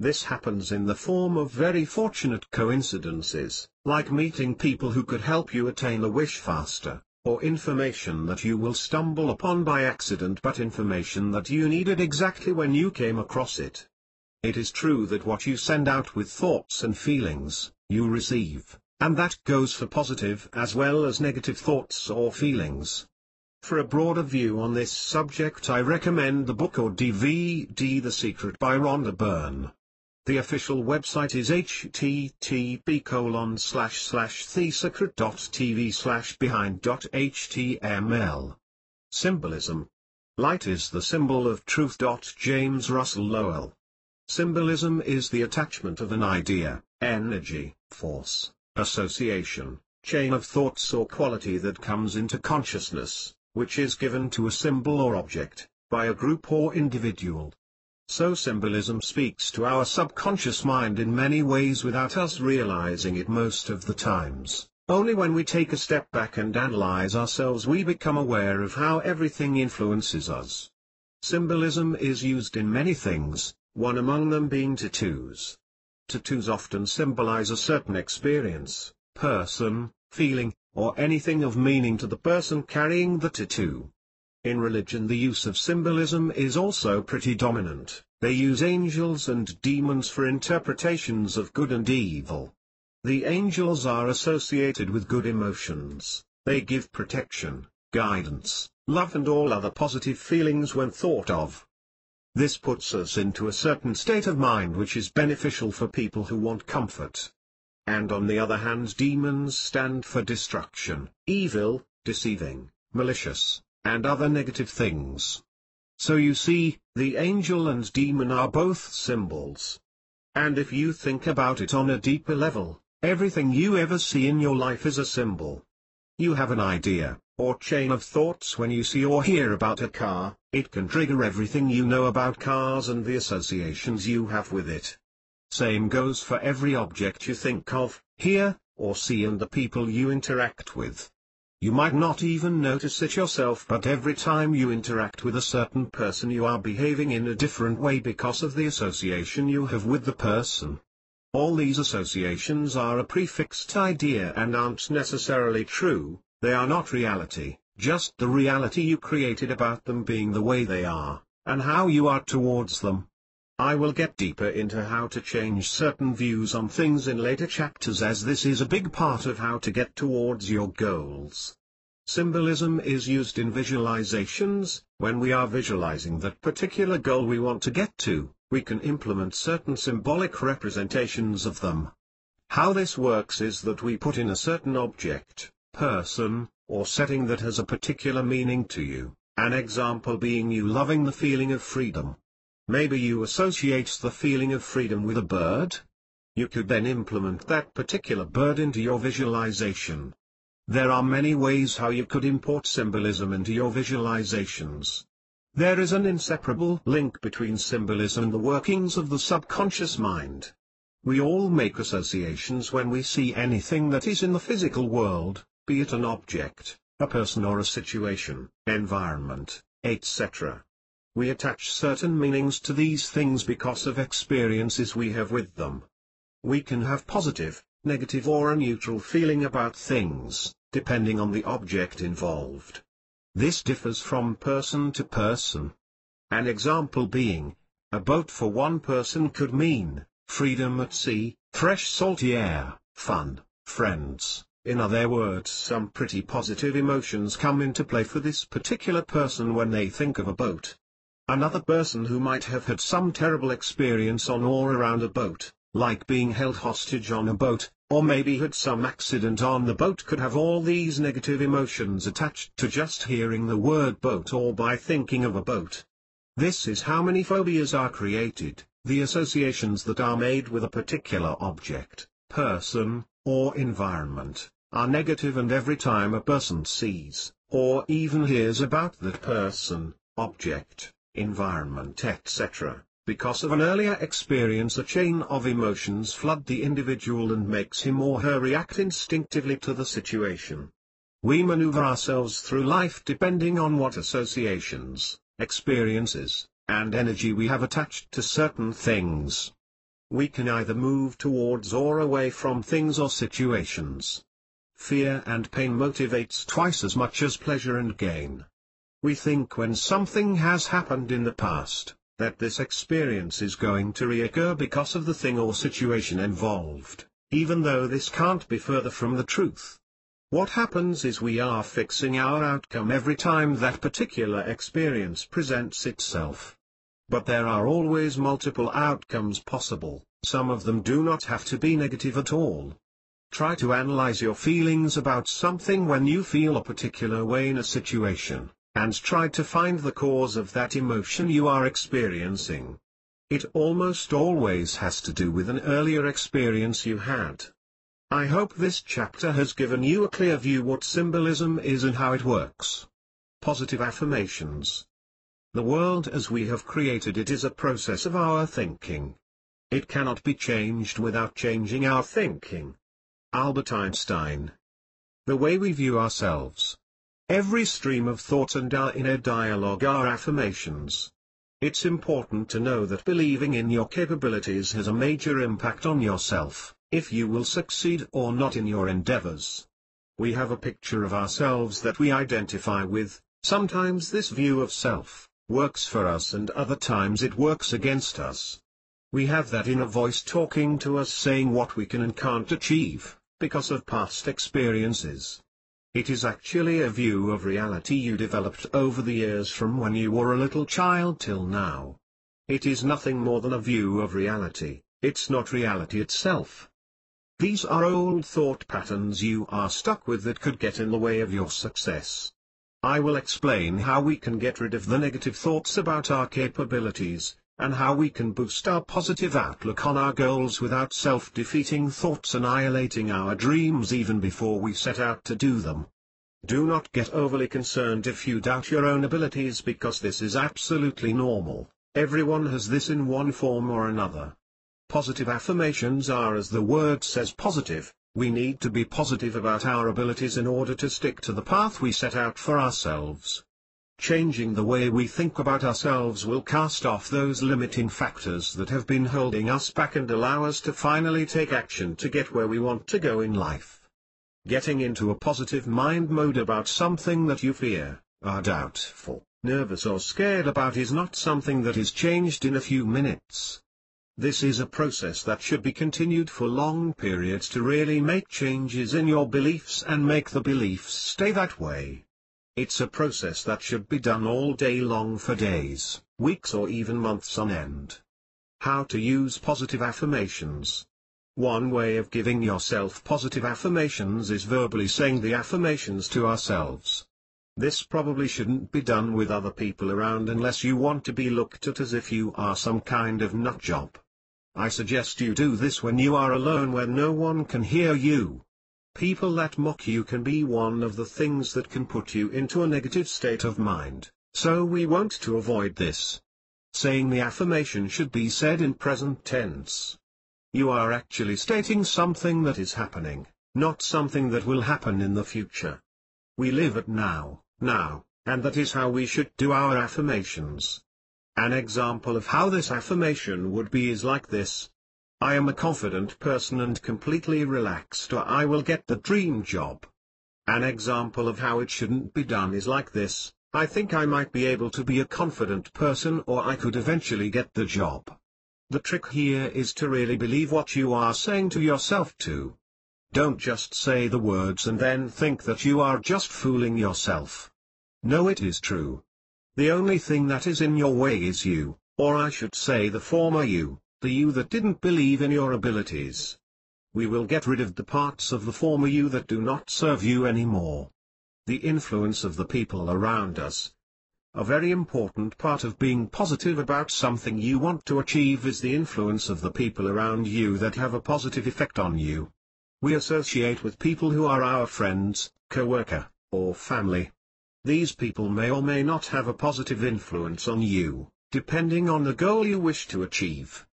This happens in the form of very fortunate coincidences, like meeting people who could help you attain the wish faster, or information that you will stumble upon by accident, but information that you needed exactly when you came across it. It is true that what you send out with thoughts and feelings, you receive, and that goes for positive as well as negative thoughts or feelings. For a broader view on this subject, I recommend the book or DVD The Secret by Rhonda Byrne. The official website is http://thesecret.tv/behind.html. Symbolism. Light is the symbol of truth. James Russell Lowell. Symbolism is the attachment of an idea, energy, force, association, chain of thoughts or quality that comes into consciousness, which is given to a symbol or object, by a group or individual. So symbolism speaks to our subconscious mind in many ways without us realizing it most of the times. Only when we take a step back and analyze ourselves we become aware of how everything influences us. Symbolism is used in many things, one among them being tattoos. Tattoos often symbolize a certain experience, person, feeling, or anything of meaning to the person carrying the tattoo. In religion the use of symbolism is also pretty dominant. They use angels and demons for interpretations of good and evil. The angels are associated with good emotions. They give protection, guidance, love and all other positive feelings when thought of. This puts us into a certain state of mind which is beneficial for people who want comfort. And on the other hand, demons stand for destruction, evil, deceiving, malicious, and other negative things. So you see, the angel and demon are both symbols. And if you think about it on a deeper level, everything you ever see in your life is a symbol. You have an idea, or chain of thoughts when you see or hear about a car, it can trigger everything you know about cars and the associations you have with it. Same goes for every object you think of, hear, or see and the people you interact with. You might not even notice it yourself, but every time you interact with a certain person you are behaving in a different way because of the association you have with the person. All these associations are a prefixed idea and aren't necessarily true, they are not reality, just the reality you created about them being the way they are, and how you are towards them. I will get deeper into how to change certain views on things in later chapters, as this is a big part of how to get towards your goals. Symbolism is used in visualizations. When we are visualizing that particular goal we want to get to, we can implement certain symbolic representations of them. How this works is that we put in a certain object, person, or setting that has a particular meaning to you, an example being you loving the feeling of freedom. Maybe you associate the feeling of freedom with a bird. You could then implement that particular bird into your visualization. There are many ways how you could import symbolism into your visualizations. There is an inseparable link between symbolism and the workings of the subconscious mind. We all make associations when we see anything that is in the physical world, be it an object, a person or a situation, environment, etc. We attach certain meanings to these things because of experiences we have with them. We can have positive, negative or a neutral feeling about things, depending on the object involved. This differs from person to person. An example being, a boat for one person could mean freedom at sea, fresh salty air, fun, friends. In other words, some pretty positive emotions come into play for this particular person when they think of a boat. Another person who might have had some terrible experience on or around a boat, like being held hostage on a boat, or maybe had some accident on the boat, could have all these negative emotions attached to just hearing the word boat or by thinking of a boat. This is how many phobias are created, the associations that are made with a particular object, person, or environment, are negative, and every time a person sees, or even hears about that person, object, environment etc., because of an earlier experience, a chain of emotions flood the individual and makes him or her react instinctively to the situation. We maneuver ourselves through life depending on what associations, experiences, and energy we have attached to certain things. We can either move towards or away from things or situations. Fear and pain motivates twice as much as pleasure and gain. We think when something has happened in the past, that this experience is going to reoccur because of the thing or situation involved, even though this can't be further from the truth. What happens is we are fixing our outcome every time that particular experience presents itself. But there are always multiple outcomes possible, some of them do not have to be negative at all. Try to analyze your feelings about something when you feel a particular way in a situation, and try to find the cause of that emotion you are experiencing. It almost always has to do with an earlier experience you had. I hope this chapter has given you a clear view what symbolism is and how it works. Positive affirmations. The world as we have created it is a process of our thinking. It cannot be changed without changing our thinking. Albert Einstein. The way we view ourselves. Every stream of thought and our inner dialogue are affirmations. It's important to know that believing in your capabilities has a major impact on yourself, if you will succeed or not in your endeavors. We have a picture of ourselves that we identify with. Sometimes this view of self works for us and other times it works against us. We have that inner voice talking to us saying what we can and can't achieve, because of past experiences. It is actually a view of reality you developed over the years from when you were a little child till now. It is nothing more than a view of reality, it's not reality itself. These are old thought patterns you are stuck with that could get in the way of your success. I will explain how we can get rid of the negative thoughts about our capabilities, and how we can boost our positive outlook on our goals without self-defeating thoughts annihilating our dreams even before we set out to do them. Do not get overly concerned if you doubt your own abilities, because this is absolutely normal. Everyone has this in one form or another. Positive affirmations are, as the word says, positive. We need to be positive about our abilities in order to stick to the path we set out for ourselves. Changing the way we think about ourselves will cast off those limiting factors that have been holding us back and allow us to finally take action to get where we want to go in life. Getting into a positive mind mode about something that you fear, are doubtful, nervous or scared about is not something that is changed in a few minutes. This is a process that should be continued for long periods to really make changes in your beliefs and make the beliefs stay that way. It's a process that should be done all day long for days, weeks or even months on end. How to use positive affirmations. One way of giving yourself positive affirmations is verbally saying the affirmations to ourselves. This probably shouldn't be done with other people around unless you want to be looked at as if you are some kind of nutjob. I suggest you do this when you are alone where no one can hear you. People that mock you can be one of the things that can put you into a negative state of mind, so we want to avoid this. Saying the affirmation should be said in present tense. You are actually stating something that is happening, not something that will happen in the future. We live at now, and that is how we should do our affirmations. An example of how this affirmation would be is like this. I am a confident person and completely relaxed, or I will get the dream job. An example of how it shouldn't be done is like this. I think I might be able to be a confident person, or I could eventually get the job. The trick here is to really believe what you are saying to yourself too. Don't just say the words and then think that you are just fooling yourself. No, it is true. The only thing that is in your way is you, or I should say the former you, the you that didn't believe in your abilities. We will get rid of the parts of the former you that do not serve you anymore. The influence of the people around us. A very important part of being positive about something you want to achieve is the influence of the people around you that have a positive effect on you. We associate with people who are our friends, co-worker, or family. These people may or may not have a positive influence on you, depending on the goal you wish to achieve.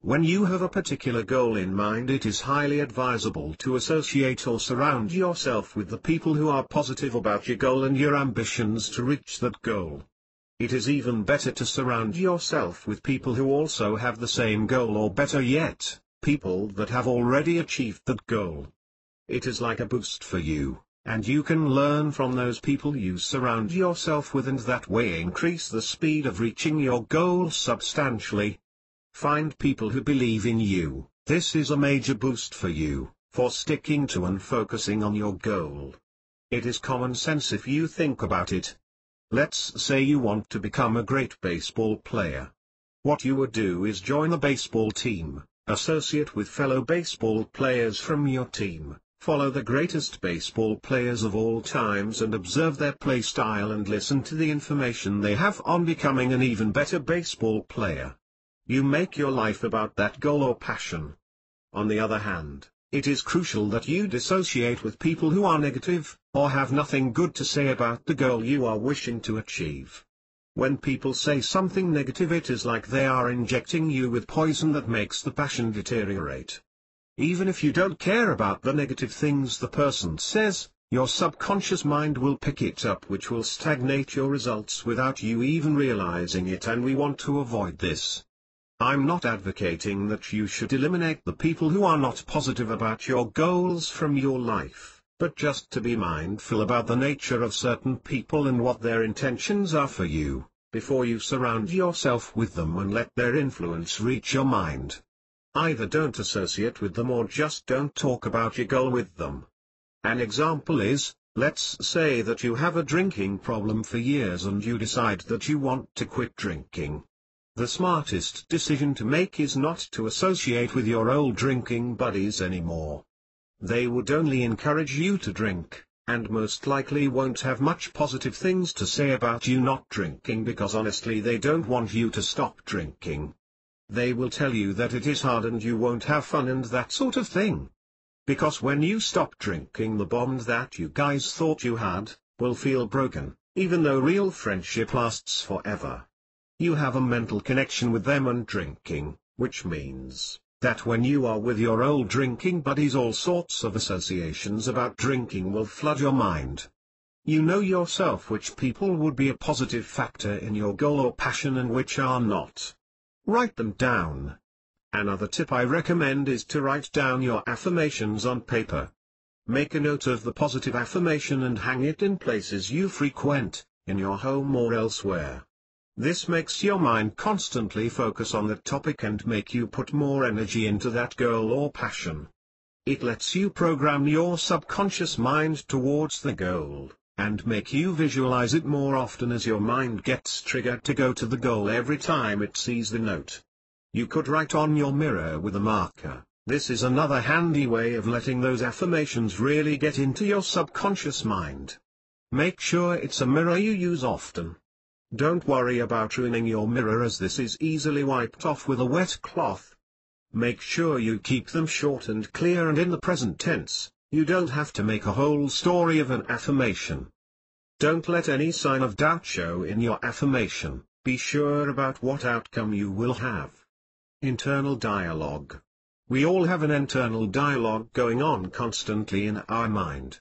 When you have a particular goal in mind, it is highly advisable to associate or surround yourself with the people who are positive about your goal and your ambitions to reach that goal. It is even better to surround yourself with people who also have the same goal, or better yet, people that have already achieved that goal. It is like a boost for you, and you can learn from those people you surround yourself with, and that way increase the speed of reaching your goal substantially. Find people who believe in you. This is a major boost for you, for sticking to and focusing on your goal. It is common sense if you think about it. Let's say you want to become a great baseball player. What you would do is join a baseball team, associate with fellow baseball players from your team, follow the greatest baseball players of all times and observe their play style and listen to the information they have on becoming an even better baseball player. You make your life about that goal or passion. On the other hand, it is crucial that you dissociate with people who are negative, or have nothing good to say about the goal you are wishing to achieve. When people say something negative, it is like they are injecting you with poison that makes the passion deteriorate. Even if you don't care about the negative things the person says, your subconscious mind will pick it up, which will stagnate your results without you even realizing it, and we want to avoid this. I'm not advocating that you should eliminate the people who are not positive about your goals from your life, but just to be mindful about the nature of certain people and what their intentions are for you, before you surround yourself with them and let their influence reach your mind. Either don't associate with them or just don't talk about your goal with them. An example is, let's say that you have a drinking problem for years and you decide that you want to quit drinking. The smartest decision to make is not to associate with your old drinking buddies anymore. They would only encourage you to drink, and most likely won't have much positive things to say about you not drinking, because honestly they don't want you to stop drinking. They will tell you that it is hard and you won't have fun and that sort of thing. Because when you stop drinking, the bond that you guys thought you had will feel broken, even though real friendship lasts forever. You have a mental connection with them and drinking, which means that when you are with your old drinking buddies, all sorts of associations about drinking will flood your mind. You know yourself which people would be a positive factor in your goal or passion and which are not. Write them down. Another tip I recommend is to write down your affirmations on paper. Make a note of the positive affirmation and hang it in places you frequent, in your home or elsewhere. This makes your mind constantly focus on that topic and make you put more energy into that goal or passion. It lets you program your subconscious mind towards the goal, and make you visualize it more often as your mind gets triggered to go to the goal every time it sees the note. You could write on your mirror with a marker. This is another handy way of letting those affirmations really get into your subconscious mind. Make sure it's a mirror you use often. Don't worry about ruining your mirror, as this is easily wiped off with a wet cloth. Make sure you keep them short and clear and in the present tense. You don't have to make a whole story of an affirmation. Don't let any sign of doubt show in your affirmation. Be sure about what outcome you will have. Internal dialogue. We all have an internal dialogue going on constantly in our mind.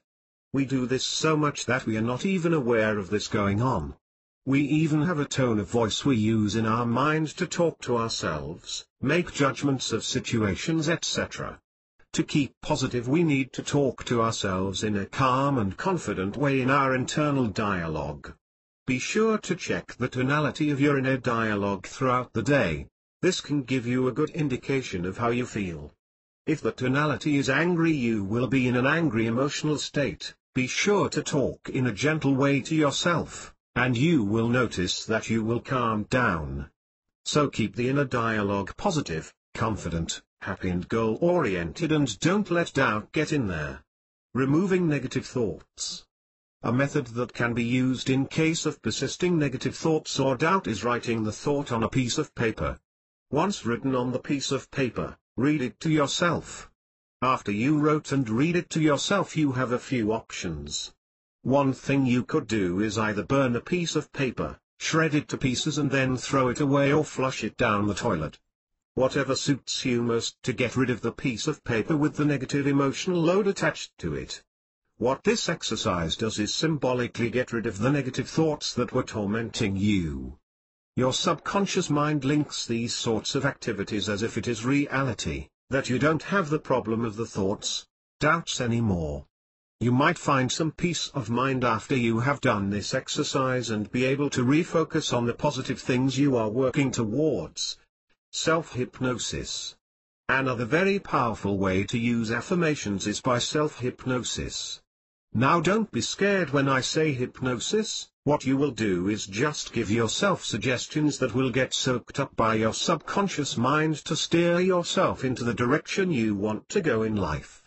We do this so much that we are not even aware of this going on. We even have a tone of voice we use in our mind to talk to ourselves, make judgments of situations, etc. To keep positive, we need to talk to ourselves in a calm and confident way in our internal dialogue. Be sure to check the tonality of your inner dialogue throughout the day. This can give you a good indication of how you feel. If the tonality is angry, you will be in an angry emotional state. Be sure to talk in a gentle way to yourself, and you will notice that you will calm down. So keep the inner dialogue positive, confident, happy and goal-oriented, and don't let doubt get in there. Removing negative thoughts. A method that can be used in case of persisting negative thoughts or doubt is writing the thought on a piece of paper. Once written on the piece of paper, read it to yourself. After you wrote and read it to yourself, you have a few options. One thing you could do is either burn a piece of paper, shred it to pieces and then throw it away, or flush it down the toilet. Whatever suits you most to get rid of the piece of paper with the negative emotional load attached to it. What this exercise does is symbolically get rid of the negative thoughts that were tormenting you. Your subconscious mind links these sorts of activities as if it is reality, that you don't have the problem of the thoughts, doubts anymore. You might find some peace of mind after you have done this exercise and be able to refocus on the positive things you are working towards. Self-hypnosis. Another very powerful way to use affirmations is by self-hypnosis. Now don't be scared when I say hypnosis. What you will do is just give yourself suggestions that will get soaked up by your subconscious mind to steer yourself into the direction you want to go in life.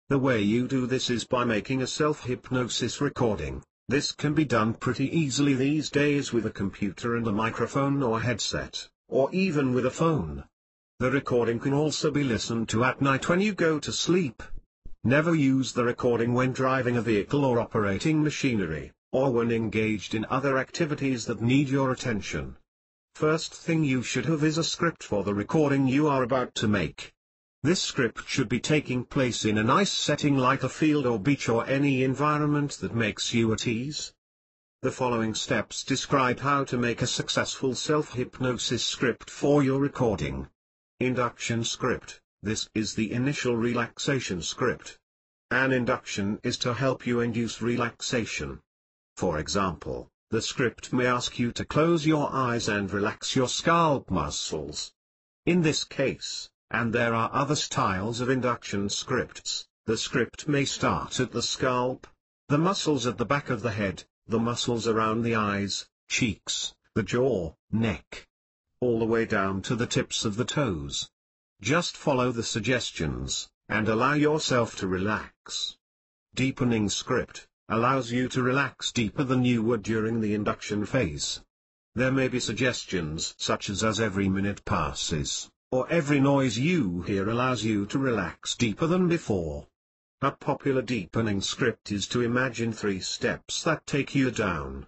The way you do this is by making a self-hypnosis recording. This can be done pretty easily these days with a computer and a microphone or headset, or even with a phone. The recording can also be listened to at night when you go to sleep. Never use the recording when driving a vehicle or operating machinery, or when engaged in other activities that need your attention. First thing you should have is a script for the recording you are about to make. This script should be taking place in a nice setting like a field or beach or any environment that makes you at ease. The following steps describe how to make a successful self-hypnosis script for your recording. Induction script. This is the initial relaxation script. An induction is to help you induce relaxation. For example, the script may ask you to close your eyes and relax your scalp muscles. In this case, and there are other styles of induction scripts, the script may start at the scalp, the muscles at the back of the head, the muscles around the eyes, cheeks, the jaw, neck, all the way down to the tips of the toes. Just follow the suggestions, and allow yourself to relax. Deepening script allows you to relax deeper than you would during the induction phase. There may be suggestions such as every minute passes, or every noise you hear allows you to relax deeper than before. A popular deepening script is to imagine 3 steps that take you down.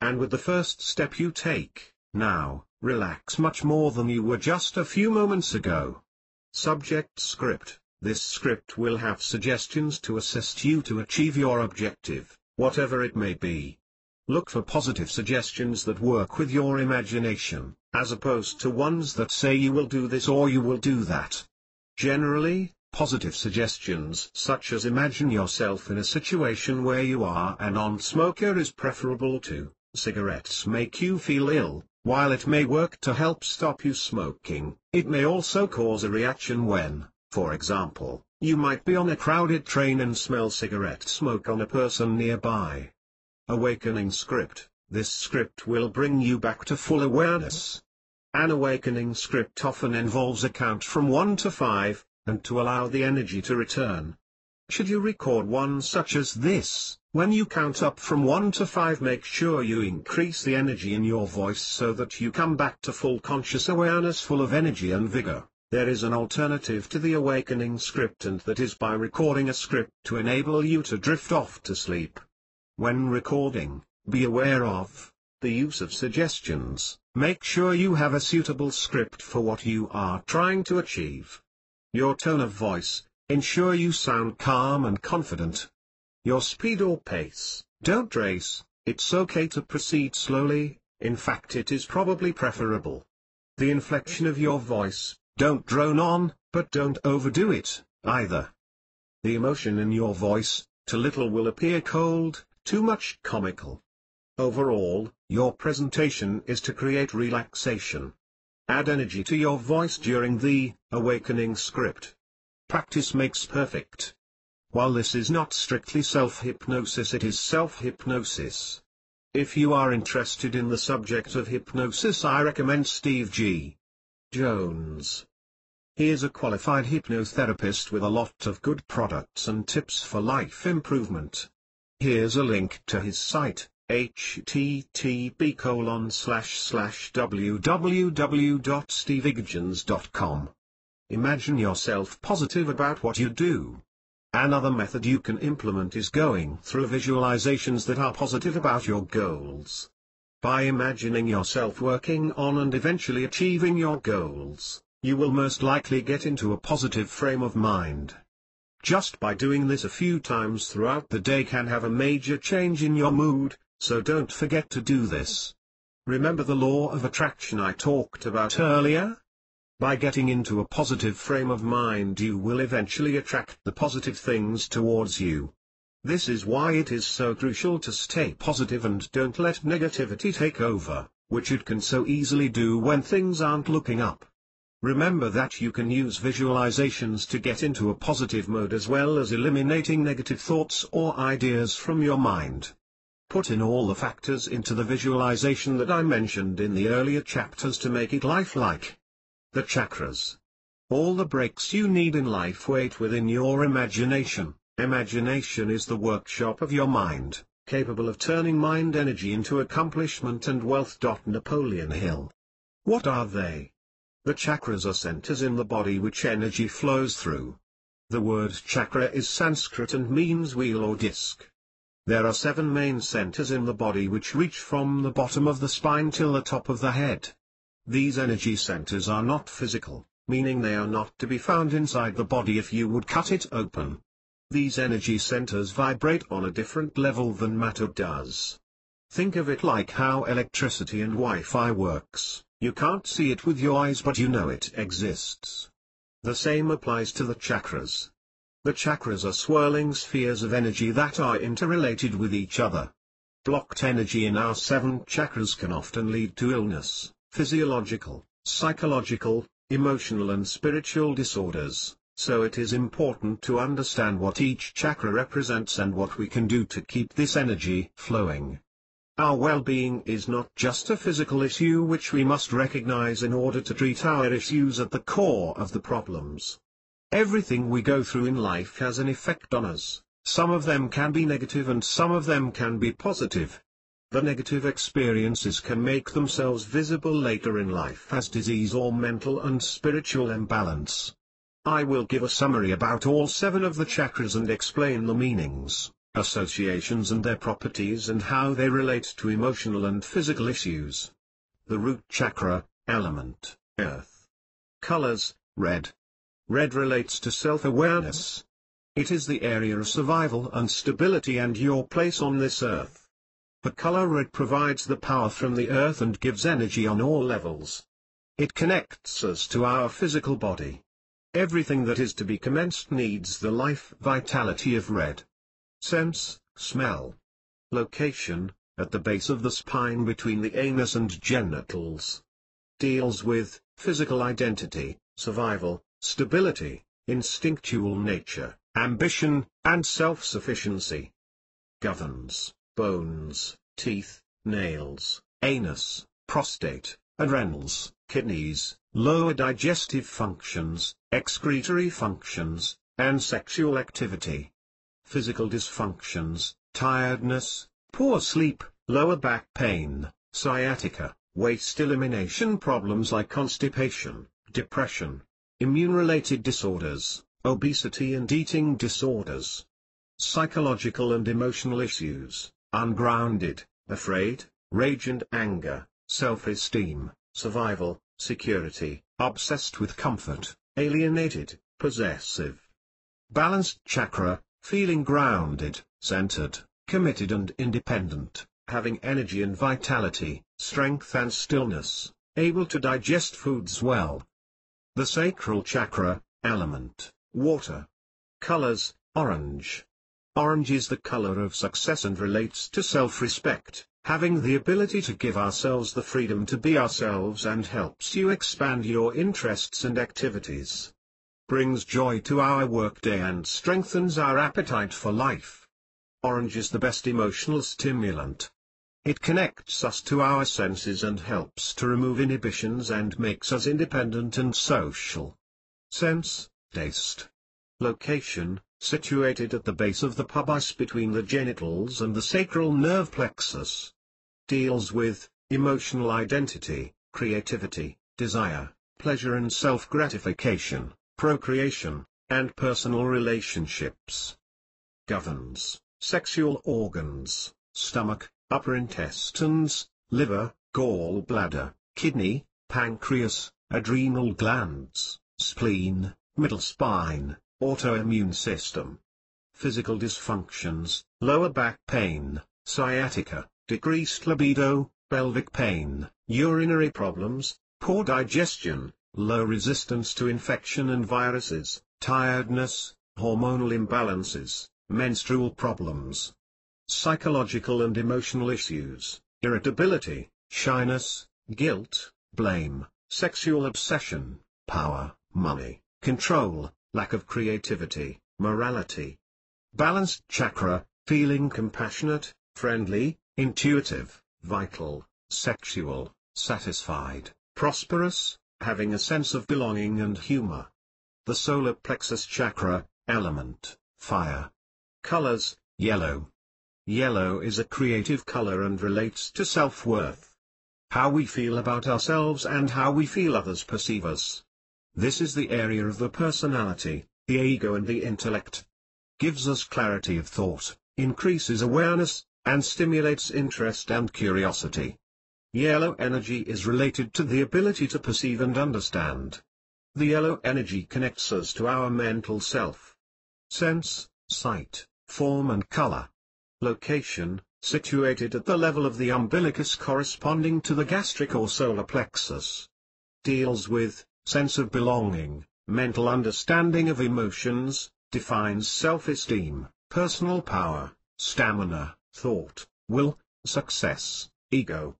And with the first step you take, now, relax much more than you were just a few moments ago. Subject script. This script will have suggestions to assist you to achieve your objective, whatever it may be. Look for positive suggestions that work with your imagination, as opposed to ones that say you will do this or you will do that. Generally, positive suggestions such as imagine yourself in a situation where you are a non-smoker is preferable to Cigarettes make you feel ill. While it may work to help stop you smoking, it may also cause a reaction when, for example, you might be on a crowded train and smell cigarette smoke on a person nearby. Awakening script. This script will bring you back to full awareness. An awakening script often involves a count from 1 to 5, and to allow the energy to return. Should you record one such as this, when you count up from 1 to 5, make sure you increase the energy in your voice so that you come back to full conscious awareness full of energy and vigor. There is an alternative to the awakening script, and that is by recording a script to enable you to drift off to sleep. When recording, be aware of the use of suggestions. Make sure you have a suitable script for what you are trying to achieve. Your tone of voice. Ensure you sound calm and confident. Your speed or pace. Don't race. It's okay to proceed slowly, in fact it is probably preferable. The inflection of your voice. Don't drone on, but don't overdo it, either. The emotion in your voice. Too little will appear cold, too much comical. Overall, your presentation is to create relaxation. Add energy to your voice during the awakening script. Practice makes perfect. While this is not strictly self-hypnosis, it is self-hypnosis. If you are interested in the subject of hypnosis, I recommend Steve G. Jones. He is a qualified hypnotherapist with a lot of good products and tips for life improvement. Here's a link to his site, http://www.stevigjones.com. Imagine yourself positive about what you do. Another method you can implement is going through visualizations that are positive about your goals. By imagining yourself working on and eventually achieving your goals, you will most likely get into a positive frame of mind. Just by doing this a few times throughout the day can have a major change in your mood, so don't forget to do this. Remember the law of attraction I talked about earlier? By getting into a positive frame of mind, you will eventually attract the positive things towards you. This is why it is so crucial to stay positive and don't let negativity take over, which it can so easily do when things aren't looking up. Remember that you can use visualizations to get into a positive mode as well as eliminating negative thoughts or ideas from your mind. Put in all the factors into the visualization that I mentioned in the earlier chapters to make it lifelike. The chakras. All the breaks you need in life wait within your imagination. Imagination is the workshop of your mind, capable of turning mind energy into accomplishment and wealth. Napoleon Hill. What are they? The chakras are centers in the body which energy flows through. The word chakra is Sanskrit and means wheel or disc. There are 7 main centers in the body which reach from the bottom of the spine till the top of the head. These energy centers are not physical, meaning they are not to be found inside the body if you would cut it open. These energy centers vibrate on a different level than matter does. Think of it like how electricity and Wi-Fi works. You can't see it with your eyes, but you know it exists. The same applies to the chakras. The chakras are swirling spheres of energy that are interrelated with each other. Blocked energy in our 7 chakras can often lead to illness, physiological, psychological, emotional and spiritual disorders, so it is important to understand what each chakra represents and what we can do to keep this energy flowing. Our well-being is not just a physical issue which we must recognize in order to treat our issues at the core of the problems. Everything we go through in life has an effect on us. Some of them can be negative and some of them can be positive. The negative experiences can make themselves visible later in life as disease or mental and spiritual imbalance. I will give a summary about all 7 of the chakras and explain the meanings, associations and their properties and how they relate to emotional and physical issues. The root chakra, element, earth. Colors, red. Red relates to self-awareness. It is the area of survival and stability and your place on this earth. The color red provides the power from the earth and gives energy on all levels. It connects us to our physical body. Everything that is to be commenced needs the life vitality of red. Sense, smell. Location, at the base of the spine between the anus and genitals. Deals with physical identity, survival, stability, instinctual nature, ambition, and self-sufficiency. Governs bones, teeth, nails, anus, prostate, adrenals, kidneys, lower digestive functions, excretory functions, and sexual activity. Physical dysfunctions, tiredness, poor sleep, lower back pain, sciatica, waste elimination problems like constipation, depression, immune-related disorders, obesity and eating disorders. Psychological and emotional issues, ungrounded, afraid, rage and anger, self-esteem, survival, security, obsessed with comfort, alienated, possessive. Balanced chakra, feeling grounded, centered, committed and independent, having energy and vitality, strength and stillness, able to digest foods well. The sacral chakra, element, water. Colors, orange. Orange is the color of success and relates to self-respect, having the ability to give ourselves the freedom to be ourselves and helps you expand your interests and activities. Brings joy to our workday and strengthens our appetite for life. Orange is the best emotional stimulant. It connects us to our senses and helps to remove inhibitions and makes us independent and social. Sense, taste. Location, situated at the base of the pubis between the genitals and the sacral nerve plexus. Deals with emotional identity, creativity, desire, pleasure and self-gratification, procreation, and personal relationships. Governs sexual organs, stomach, upper intestines, liver, gallbladder, kidney, pancreas, adrenal glands, spleen, middle spine, autoimmune system. Physical dysfunctions, lower back pain, sciatica, decreased libido, pelvic pain, urinary problems, poor digestion, low resistance to infection and viruses, tiredness, hormonal imbalances, menstrual problems. Psychological and emotional issues, irritability, shyness, guilt, blame, sexual obsession, power, money, control, lack of creativity, morality. Balanced chakra, feeling compassionate, friendly, intuitive, vital, sexual, satisfied, prosperous, having a sense of belonging and humor. The solar plexus chakra, element, fire. Colors, yellow. Yellow is a creative color and relates to self-worth. How we feel about ourselves and how we feel others perceive us. This is the area of the personality, the ego and the intellect. Gives us clarity of thought, increases awareness, and stimulates interest and curiosity. Yellow energy is related to the ability to perceive and understand. The yellow energy connects us to our mental self. Sense, sight, form and color. Location, situated at the level of the umbilicus corresponding to the gastric or solar plexus. Deals with sense of belonging, mental understanding of emotions, defines self-esteem, personal power, stamina, thought, will, success, ego.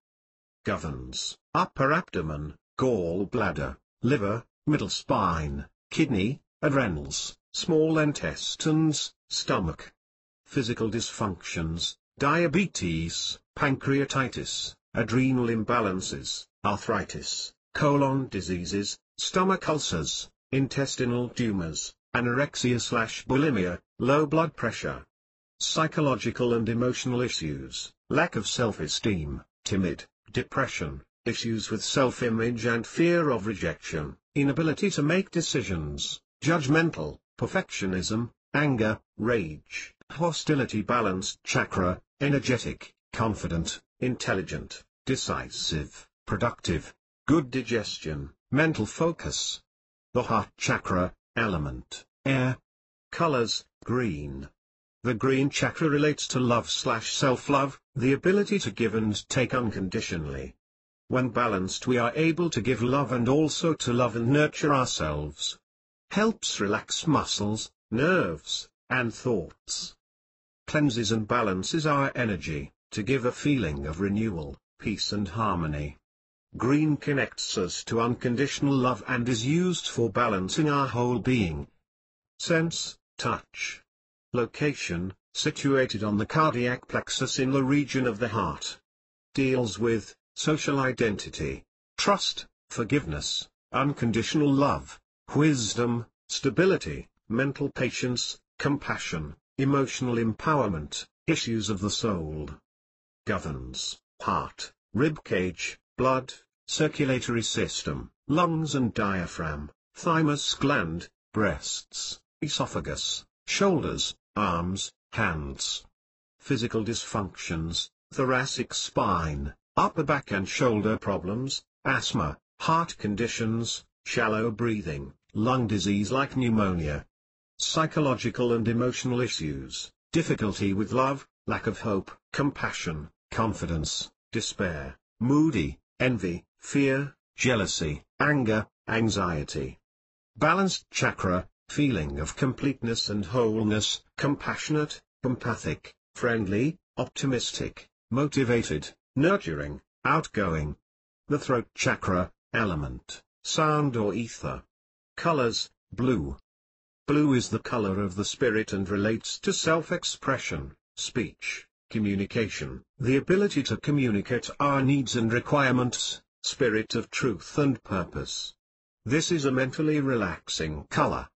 Governs upper abdomen, gallbladder, liver, middle spine, kidney, adrenals, small intestines, stomach. Physical dysfunctions, diabetes, pancreatitis, adrenal imbalances, arthritis, colon diseases, stomach ulcers, intestinal tumors, anorexia/bulimia, low blood pressure. Psychological and emotional issues, lack of self-esteem, timid, depression, issues with self-image and fear of rejection, inability to make decisions, judgmental, perfectionism, anger, rage, hostility. Balanced chakra, energetic, confident, intelligent, decisive, productive, good digestion, mental focus. The heart chakra, element, air. Colors, green. The green chakra relates to love/self-love, the ability to give and take unconditionally. When balanced we are able to give love and also to love and nurture ourselves. Helps relax muscles, nerves, and thoughts. Cleanses and balances our energy, to give a feeling of renewal, peace and harmony. Green connects us to unconditional love and is used for balancing our whole being. Sense, touch. Location, situated on the cardiac plexus in the region of the heart. Deals with social identity, trust, forgiveness, unconditional love, wisdom, stability, mental patience, compassion, emotional empowerment, issues of the soul. Governs heart, rib cage, blood, circulatory system, lungs and diaphragm, thymus gland, breasts, esophagus, shoulders, arms, hands. Physical dysfunctions, thoracic spine, upper back and shoulder problems, asthma, heart conditions, shallow breathing, lung disease like pneumonia. Psychological and emotional issues, difficulty with love, lack of hope, compassion, confidence, despair, moody, envy, fear, jealousy, anger, anxiety. Balanced chakra, feeling of completeness and wholeness, compassionate, empathic, friendly, optimistic, motivated, nurturing, outgoing. The throat chakra, element, sound or ether. Colors, blue. Blue is the color of the spirit and relates to self-expression, speech, communication, the ability to communicate our needs and requirements, spirit of truth and purpose. This is a mentally relaxing color.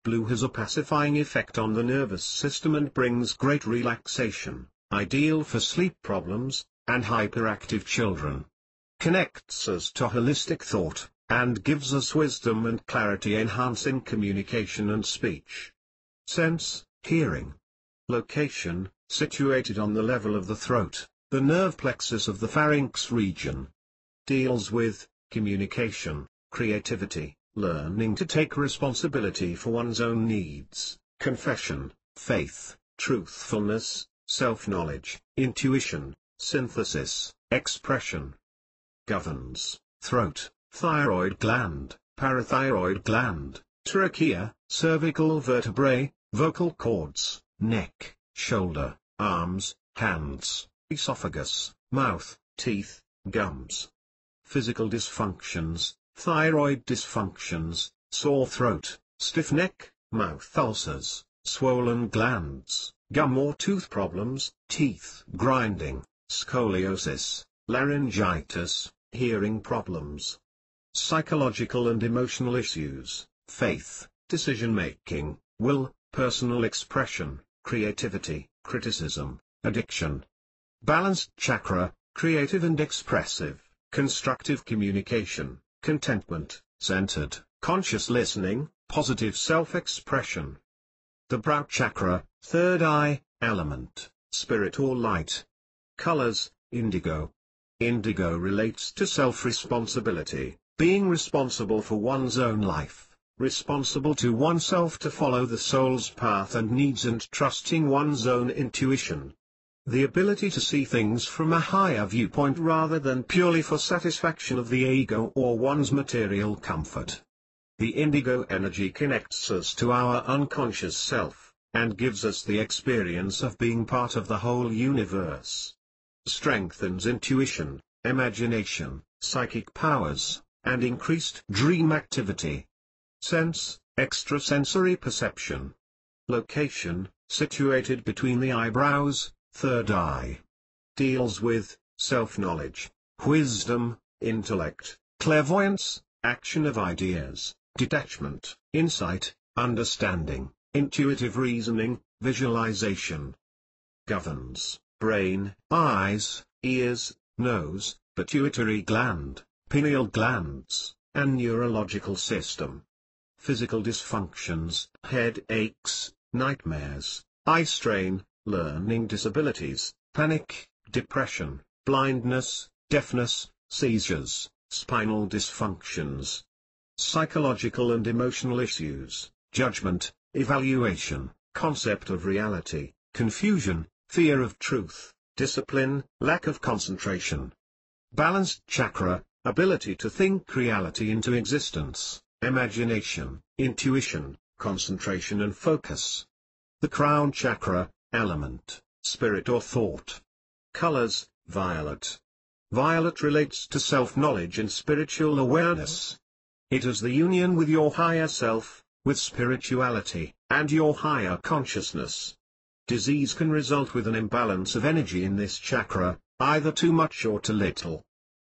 Blue has a pacifying effect on the nervous system and brings great relaxation, ideal for sleep problems, and hyperactive children. Connects us to holistic thought, and gives us wisdom and clarity enhancing communication and speech. Sense, hearing. Location, situated on the level of the throat, the nerve plexus of the pharynx region. Deals with communication, creativity, learning to take responsibility for one's own needs, confession, faith, truthfulness, self-knowledge, intuition, synthesis, expression. Governs throat, thyroid gland, parathyroid gland, trachea, cervical vertebrae, vocal cords, neck, shoulder, arms, hands, esophagus, mouth, teeth, gums. Physical dysfunctions, thyroid dysfunctions, sore throat, stiff neck, mouth ulcers, swollen glands, gum or tooth problems, teeth grinding, scoliosis, laryngitis, hearing problems. Psychological and emotional issues, faith, decision-making, will, personal expression, creativity, criticism, addiction. Balanced chakra, creative and expressive, constructive communication, contentment, centered, conscious listening, positive self-expression. The brow chakra, third eye, element, spirit or light. Colors, indigo. Indigo relates to self-responsibility, being responsible for one's own life, responsible to oneself to follow the soul's path and needs and trusting one's own intuition. The ability to see things from a higher viewpoint rather than purely for satisfaction of the ego or one's material comfort. The indigo energy connects us to our unconscious self, and gives us the experience of being part of the whole universe. Strengthens intuition, imagination, psychic powers, and increased dream activity. Sense, extrasensory perception. Location, situated between the eyebrows, third eye. Deals with self-knowledge, wisdom, intellect, clairvoyance, action of ideas, detachment, insight, understanding, intuitive reasoning, visualization. Governs brain, eyes, ears, nose, pituitary gland, pineal glands, and neurological system. Physical dysfunctions, headaches, nightmares, eye strain, learning disabilities, panic, depression, blindness, deafness, seizures, spinal dysfunctions. Psychological and emotional issues, judgment, evaluation, concept of reality, confusion, fear of truth, discipline, lack of concentration. Balanced chakra, ability to think reality into existence, imagination, intuition, concentration and focus. The crown chakra, element, spirit or thought. Colors, violet. Violet relates to self-knowledge and spiritual awareness. It is the union with your higher self, with spirituality, and your higher consciousness. Disease can result with an imbalance of energy in this chakra, either too much or too little.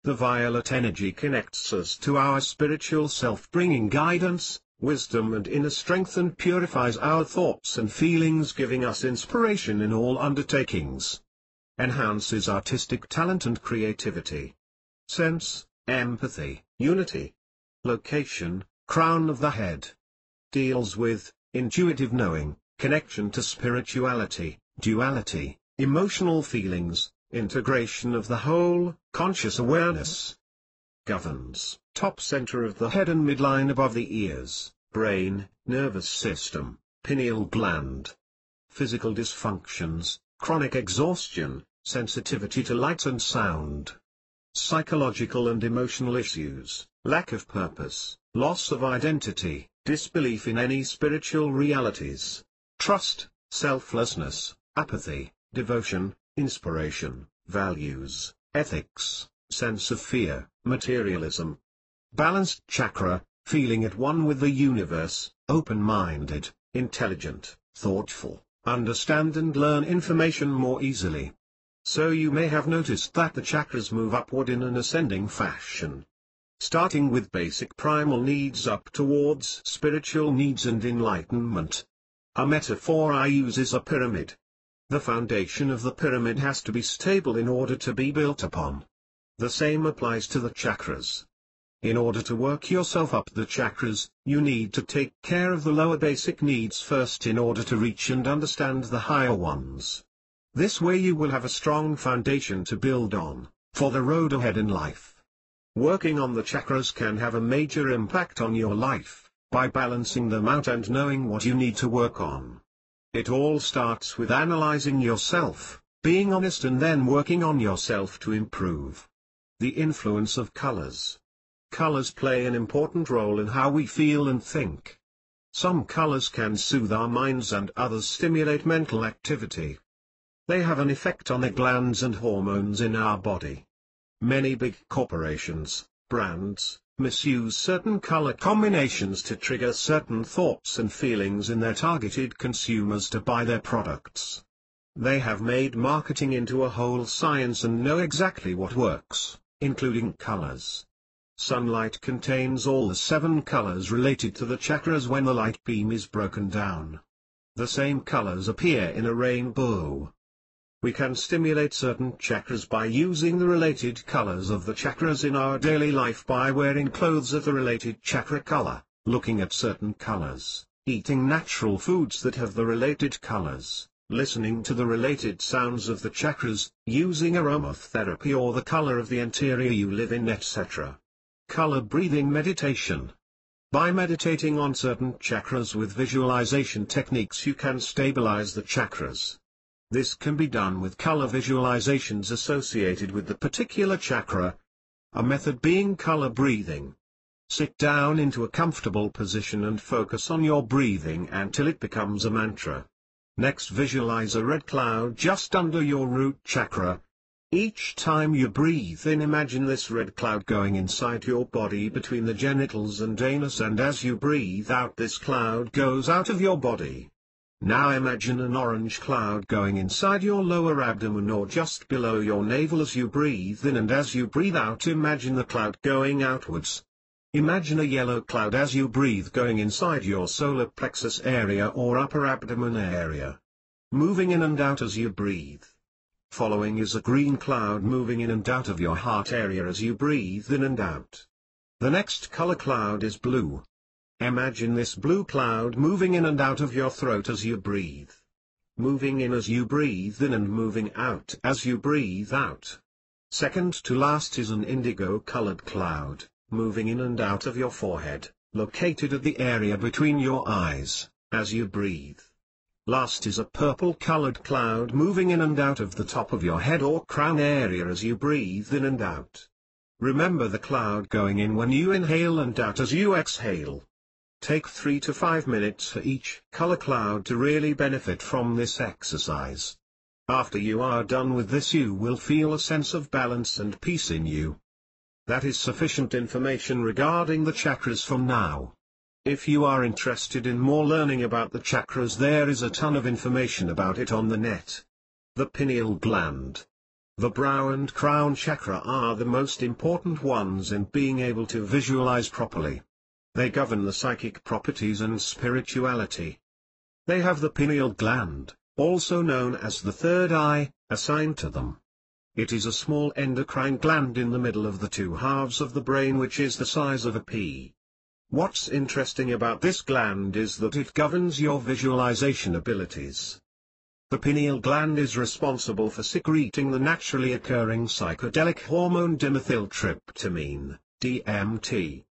The violet energy connects us to our spiritual self, bringing guidance, wisdom and inner strength, and purifies our thoughts and feelings, giving us inspiration in all undertakings. Enhances artistic talent and creativity. Sense, empathy, unity. Location, crown of the head. Deals with intuitive knowing, connection to spirituality, duality, emotional feelings, integration of the whole, conscious awareness. Governs top center of the head and midline above the ears, brain, nervous system, pineal gland. Physical dysfunctions, chronic exhaustion, sensitivity to light and sound. Psychological and emotional issues, lack of purpose, loss of identity, disbelief in any spiritual realities. Trust, selflessness, apathy, devotion, inspiration, values, ethics, sense of fear, materialism. Balanced chakra, feeling at one with the universe, open-minded, intelligent, thoughtful, understand and learn information more easily. So you may have noticed that the chakras move upward in an ascending fashion. Starting with basic primal needs up towards spiritual needs and enlightenment. A metaphor I use is a pyramid. The foundation of the pyramid has to be stable in order to be built upon. The same applies to the chakras. In order to work yourself up the chakras, you need to take care of the lower basic needs first in order to reach and understand the higher ones. This way you will have a strong foundation to build on, for the road ahead in life. Working on the chakras can have a major impact on your life, by balancing them out and knowing what you need to work on. It all starts with analyzing yourself, being honest, and then working on yourself to improve. The influence of colors. Colors play an important role in how we feel and think. Some colors can soothe our minds and others stimulate mental activity. They have an effect on the glands and hormones in our body. Many big corporations, brands, misuse certain color combinations to trigger certain thoughts and feelings in their targeted consumers to buy their products. They have made marketing into a whole science and know exactly what works, including colors. Sunlight contains all the 7 colors related to the chakras when the light beam is broken down. The same colors appear in a rainbow. We can stimulate certain chakras by using the related colors of the chakras in our daily life by wearing clothes of the related chakra color, looking at certain colors, eating natural foods that have the related colors, listening to the related sounds of the chakras, using aromatherapy or the color of the interior you live in, etc. Color breathing meditation. By meditating on certain chakras with visualization techniques, you can stabilize the chakras. This can be done with color visualizations associated with the particular chakra. A method being color breathing. Sit down into a comfortable position and focus on your breathing until it becomes a mantra. Next, visualize a red cloud just under your root chakra. Each time you breathe in, imagine this red cloud going inside your body between the genitals and anus, and as you breathe out, this cloud goes out of your body. Now imagine an orange cloud going inside your lower abdomen or just below your navel as you breathe in, and as you breathe out, imagine the cloud going outwards. Imagine a yellow cloud as you breathe going inside your solar plexus area or upper abdomen area. Moving in and out as you breathe. Following is a green cloud moving in and out of your heart area as you breathe in and out. The next color cloud is blue. Imagine this blue cloud moving in and out of your throat as you breathe. Moving in as you breathe in and moving out as you breathe out. Second to last is an indigo-colored cloud, moving in and out of your forehead, located at the area between your eyes, as you breathe. Last is a purple-colored cloud moving in and out of the top of your head or crown area as you breathe in and out. Remember the cloud going in when you inhale and out as you exhale. Take 3 to 5 minutes for each color cloud to really benefit from this exercise. After you are done with this, you will feel a sense of balance and peace in you. That is sufficient information regarding the chakras from now. If you are interested in more learning about the chakras, there is a ton of information about it on the net. The pineal gland, the brow and crown chakra are the most important ones in being able to visualize properly. They govern the psychic properties and spirituality. They have the pineal gland, also known as the third eye, assigned to them. It is a small endocrine gland in the middle of the two halves of the brain, which is the size of a pea. What's interesting about this gland is that it governs your visualization abilities. The pineal gland is responsible for secreting the naturally occurring psychedelic hormone dimethyltryptamine, DMT.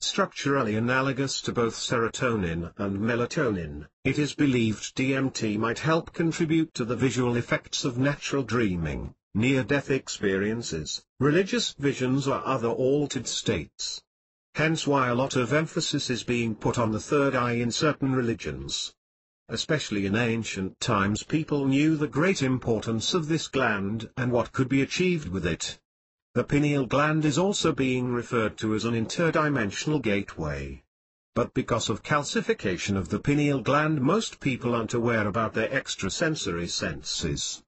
Structurally analogous to both serotonin and melatonin, it is believed DMT might help contribute to the visual effects of natural dreaming, near-death experiences, religious visions or other altered states. Hence why a lot of emphasis is being put on the third eye in certain religions. Especially in ancient times, people knew the great importance of this gland and what could be achieved with it. The pineal gland is also being referred to as an interdimensional gateway. But because of calcification of the pineal gland, most people aren't aware about their extrasensory senses.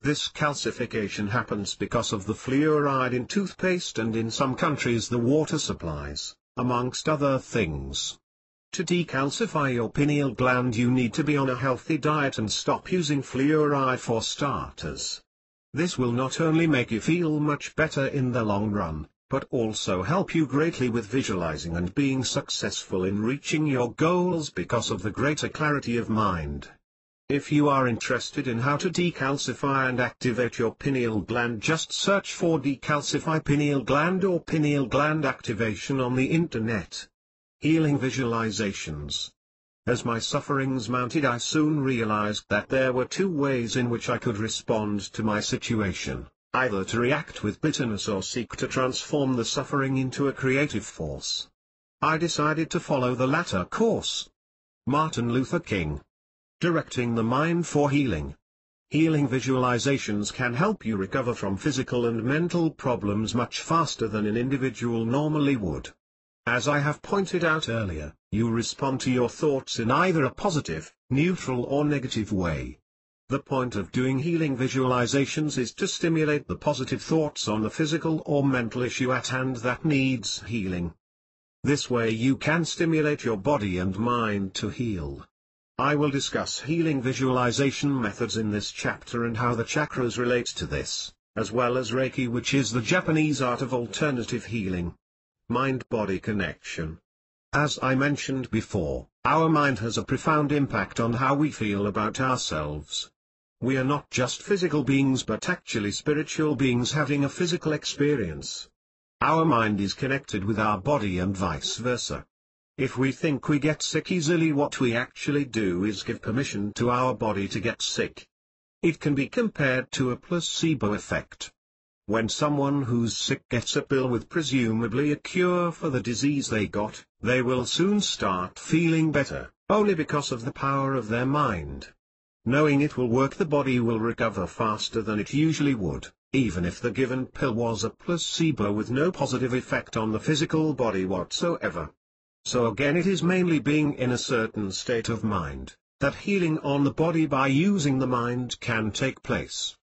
This calcification happens because of the fluoride in toothpaste and in some countries the water supplies, amongst other things. To decalcify your pineal gland, you need to be on a healthy diet and stop using fluoride for starters. This will not only make you feel much better in the long run, but also help you greatly with visualizing and being successful in reaching your goals because of the greater clarity of mind. If you are interested in how to decalcify and activate your pineal gland, just search for decalcify pineal gland or pineal gland activation on the internet. Healing visualizations. As my sufferings mounted, I soon realized that there were two ways in which I could respond to my situation, either to react with bitterness or seek to transform the suffering into a creative force. I decided to follow the latter course. Martin Luther King. Directing the mind for healing. Healing visualizations can help you recover from physical and mental problems much faster than an individual normally would. As I have pointed out earlier, you respond to your thoughts in either a positive, neutral or negative way. The point of doing healing visualizations is to stimulate the positive thoughts on the physical or mental issue at hand that needs healing. This way you can stimulate your body and mind to heal. I will discuss healing visualization methods in this chapter and how the chakras relate to this, as well as Reiki, which is the Japanese art of alternative healing. Mind-body connection. As I mentioned before, our mind has a profound impact on how we feel about ourselves. We are not just physical beings but actually spiritual beings having a physical experience. Our mind is connected with our body and vice versa. If we think we get sick easily, what we actually do is give permission to our body to get sick. It can be compared to a placebo effect. When someone who's sick gets a pill with presumably a cure for the disease they got, they will soon start feeling better, only because of the power of their mind. Knowing it will work, the body will recover faster than it usually would, even if the given pill was a placebo with no positive effect on the physical body whatsoever. So again, it is mainly being in a certain state of mind, that healing on the body by using the mind can take place.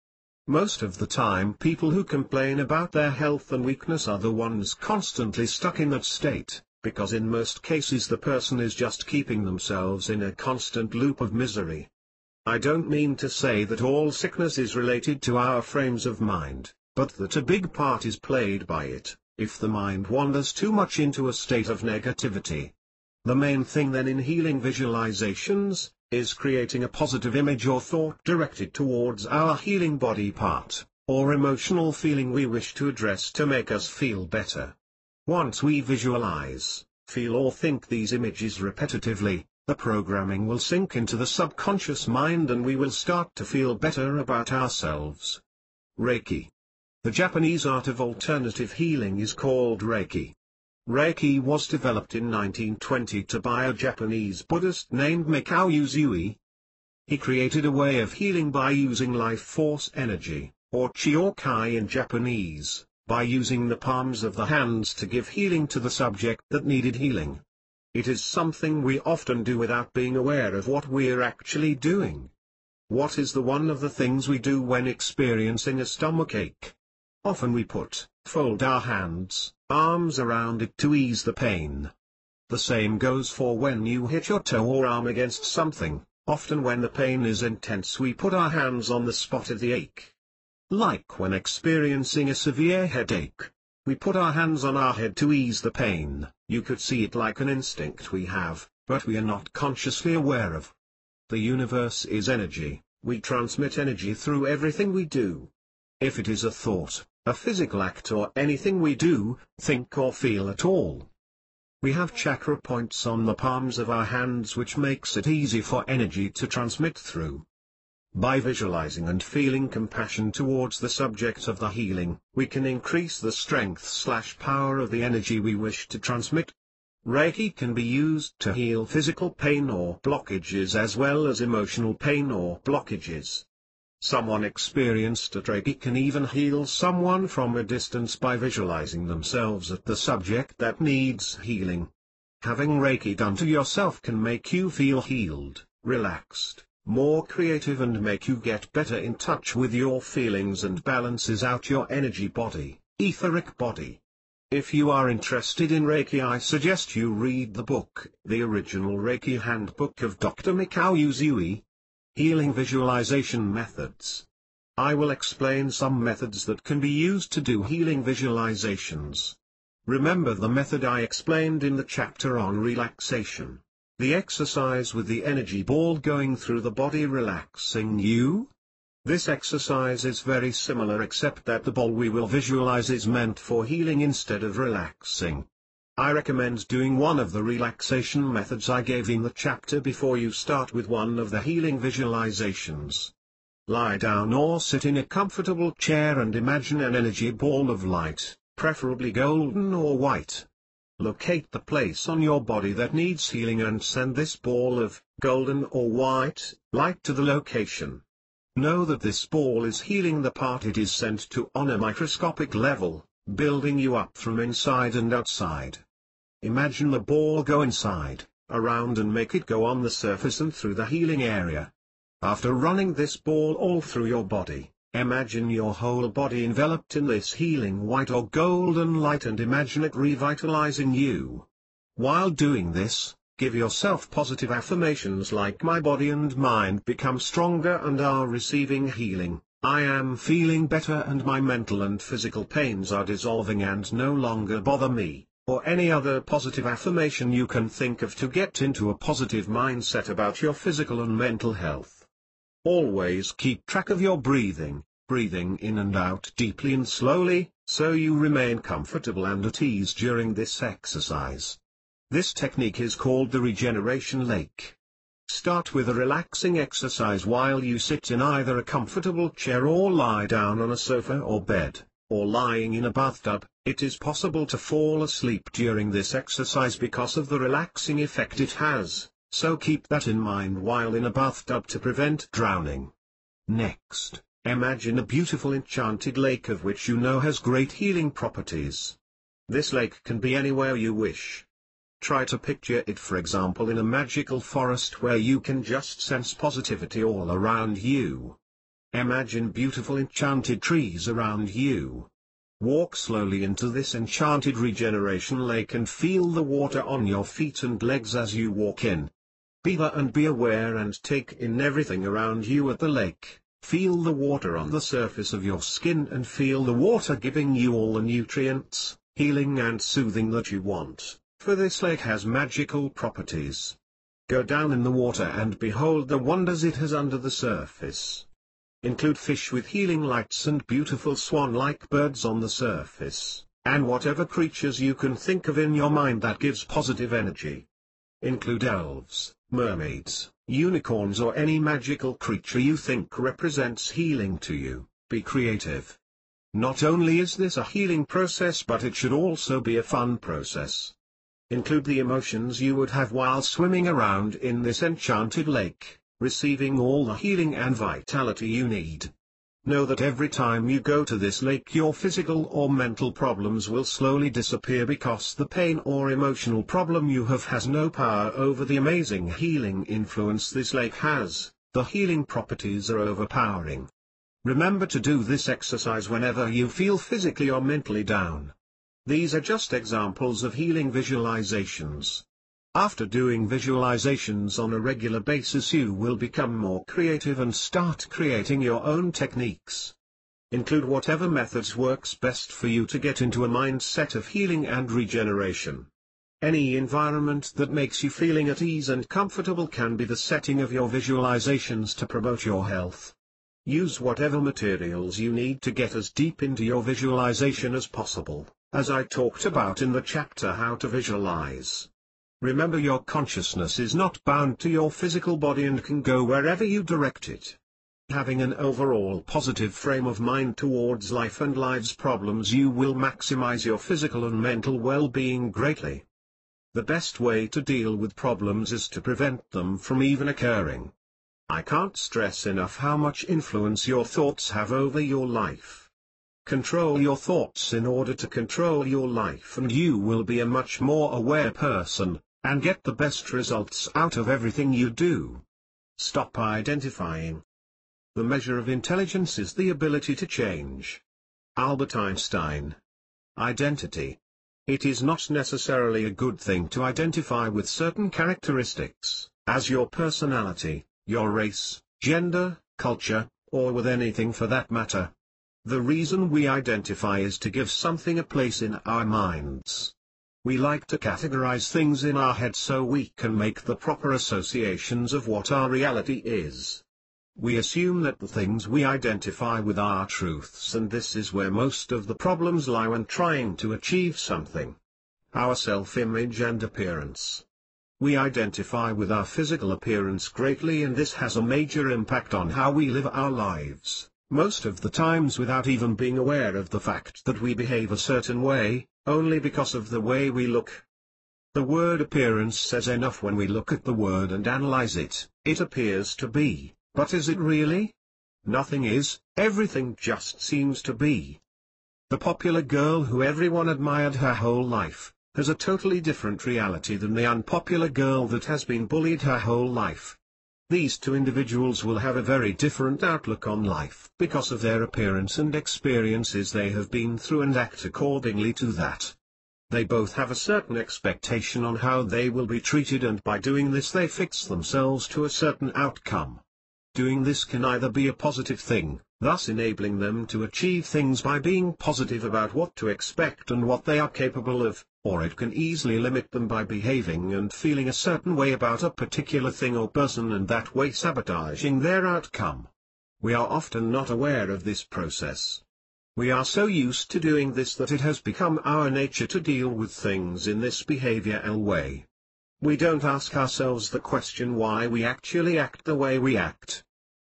Most of the time, people who complain about their health and weakness are the ones constantly stuck in that state, because in most cases the person is just keeping themselves in a constant loop of misery. I don't mean to say that all sickness is related to our frames of mind, but that a big part is played by it, if the mind wanders too much into a state of negativity. The main thing then in healing visualizations, is creating a positive image or thought directed towards our healing body part, or emotional feeling we wish to address to make us feel better. Once we visualize, feel or think these images repetitively, the programming will sink into the subconscious mind and we will start to feel better about ourselves. Reiki. The Japanese art of alternative healing is called Reiki. Reiki was developed in 1920 by a Japanese Buddhist named Mikao Usui. He created a way of healing by using life force energy, or chi in Japanese, by using the palms of the hands to give healing to the subject that needed healing. It is something we often do without being aware of what we're actually doing. What is one of the things we do when experiencing a stomachache? Often we fold our hands, arms around it to ease the pain. The same goes for when you hit your toe or arm against something. Often when the pain is intense we put our hands on the spot of the ache. Like when experiencing a severe headache, we put our hands on our head to ease the pain. You could see it like an instinct we have, but we are not consciously aware of. The universe is energy, we transmit energy through everything we do. If it is a thought, a physical act or anything we do, think or feel at all. We have chakra points on the palms of our hands which makes it easy for energy to transmit through. By visualizing and feeling compassion towards the subject of the healing, we can increase the strength/power of the energy we wish to transmit. Reiki can be used to heal physical pain or blockages as well as emotional pain or blockages. Someone experienced at Reiki can even heal someone from a distance by visualizing themselves as the subject that needs healing. Having Reiki done to yourself can make you feel healed, relaxed, more creative and make you get better in touch with your feelings and balances out your energy body, etheric body. If you are interested in Reiki, I suggest you read the book, The Original Reiki Handbook of Dr. Mikao Usui. Healing Visualization Methods. I will explain some methods that can be used to do healing visualizations. Remember the method I explained in the chapter on relaxation. The exercise with the energy ball going through the body relaxing you? This exercise is very similar except that the ball we will visualize is meant for healing instead of relaxing. I recommend doing one of the relaxation methods I gave in the chapter before you start with one of the healing visualizations. Lie down or sit in a comfortable chair and imagine an energy ball of light, preferably golden or white. Locate the place on your body that needs healing and send this ball of golden or white light to the location. Know that this ball is healing the part it is sent to on a microscopic level, building you up from inside and outside. Imagine the ball go inside, around and make it go on the surface and through the healing area. After running this ball all through your body, imagine your whole body enveloped in this healing white or golden light and imagine it revitalizing you. While doing this, give yourself positive affirmations like my body and mind become stronger and are receiving healing, I am feeling better and my mental and physical pains are dissolving and no longer bother me. Or any other positive affirmation you can think of to get into a positive mindset about your physical and mental health. Always keep track of your breathing in and out deeply and slowly, so you remain comfortable and at ease during this exercise. This technique is called the regeneration lake. Start with a relaxing exercise while you sit in either a comfortable chair or lie down on a sofa or bed, or lying in a bathtub. It is possible to fall asleep during this exercise because of the relaxing effect it has, so keep that in mind while in a bathtub to prevent drowning. Next, imagine a beautiful enchanted lake of which you know has great healing properties. This lake can be anywhere you wish. Try to picture it, for example, in a magical forest where you can just sense positivity all around you. Imagine beautiful enchanted trees around you. Walk slowly into this enchanted regeneration lake and feel the water on your feet and legs as you walk in. Be there and be aware and take in everything around you at the lake. Feel the water on the surface of your skin and feel the water giving you all the nutrients, healing and soothing that you want, for this lake has magical properties. Go down in the water and behold the wonders it has under the surface. Include fish with healing lights and beautiful swan-like birds on the surface, and whatever creatures you can think of in your mind that gives positive energy. Include elves, mermaids, unicorns or any magical creature you think represents healing to you. Be creative. Not only is this a healing process but it should also be a fun process. Include the emotions you would have while swimming around in this enchanted lake. receiving all the healing and vitality you need. Know that every time you go to this lake your physical or mental problems will slowly disappear because the pain or emotional problem you have has no power over the amazing healing influence this lake has. The healing properties are overpowering. Remember to do this exercise whenever you feel physically or mentally down. These are just examples of healing visualizations. After doing visualizations on a regular basis you will become more creative and start creating your own techniques. Include whatever methods works best for you to get into a mindset of healing and regeneration. Any environment that makes you feeling at ease and comfortable can be the setting of your visualizations to promote your health. Use whatever materials you need to get as deep into your visualization as possible, as I talked about in the chapter How to Visualize. Remember, your consciousness is not bound to your physical body and can go wherever you direct it. Having an overall positive frame of mind towards life and life's problems, you will maximize your physical and mental well-being greatly. The best way to deal with problems is to prevent them from even occurring. I can't stress enough how much influence your thoughts have over your life. Control your thoughts in order to control your life, and you will be a much more aware person, and get the best results out of everything you do. Stop identifying. The measure of intelligence is the ability to change. Albert Einstein. Identity. It is not necessarily a good thing to identify with certain characteristics, as your personality, your race, gender, culture, or with anything for that matter. The reason we identify is to give something a place in our minds. We like to categorize things in our head so we can make the proper associations of what our reality is. We assume that the things we identify with are truths, and this is where most of the problems lie when trying to achieve something. Our self-image and appearance. We identify with our physical appearance greatly, and this has a major impact on how we live our lives, most of the times without even being aware of the fact that we behave a certain way, only because of the way we look. The word appearance says enough when we look at the word and analyze it. It appears to be, but is it really? Nothing is, everything just seems to be. The popular girl who everyone admired her whole life, has a totally different reality than the unpopular girl that has been bullied her whole life. These two individuals will have a very different outlook on life because of their appearance and experiences they have been through, and act accordingly to that. They both have a certain expectation on how they will be treated, and by doing this they fix themselves to a certain outcome. Doing this can either be a positive thing, thus enabling them to achieve things by being positive about what to expect and what they are capable of, or it can easily limit them by behaving and feeling a certain way about a particular thing or person, and that way sabotaging their outcome. We are often not aware of this process. We are so used to doing this that it has become our nature to deal with things in this behavioral way. We don't ask ourselves the question why we actually act the way we act.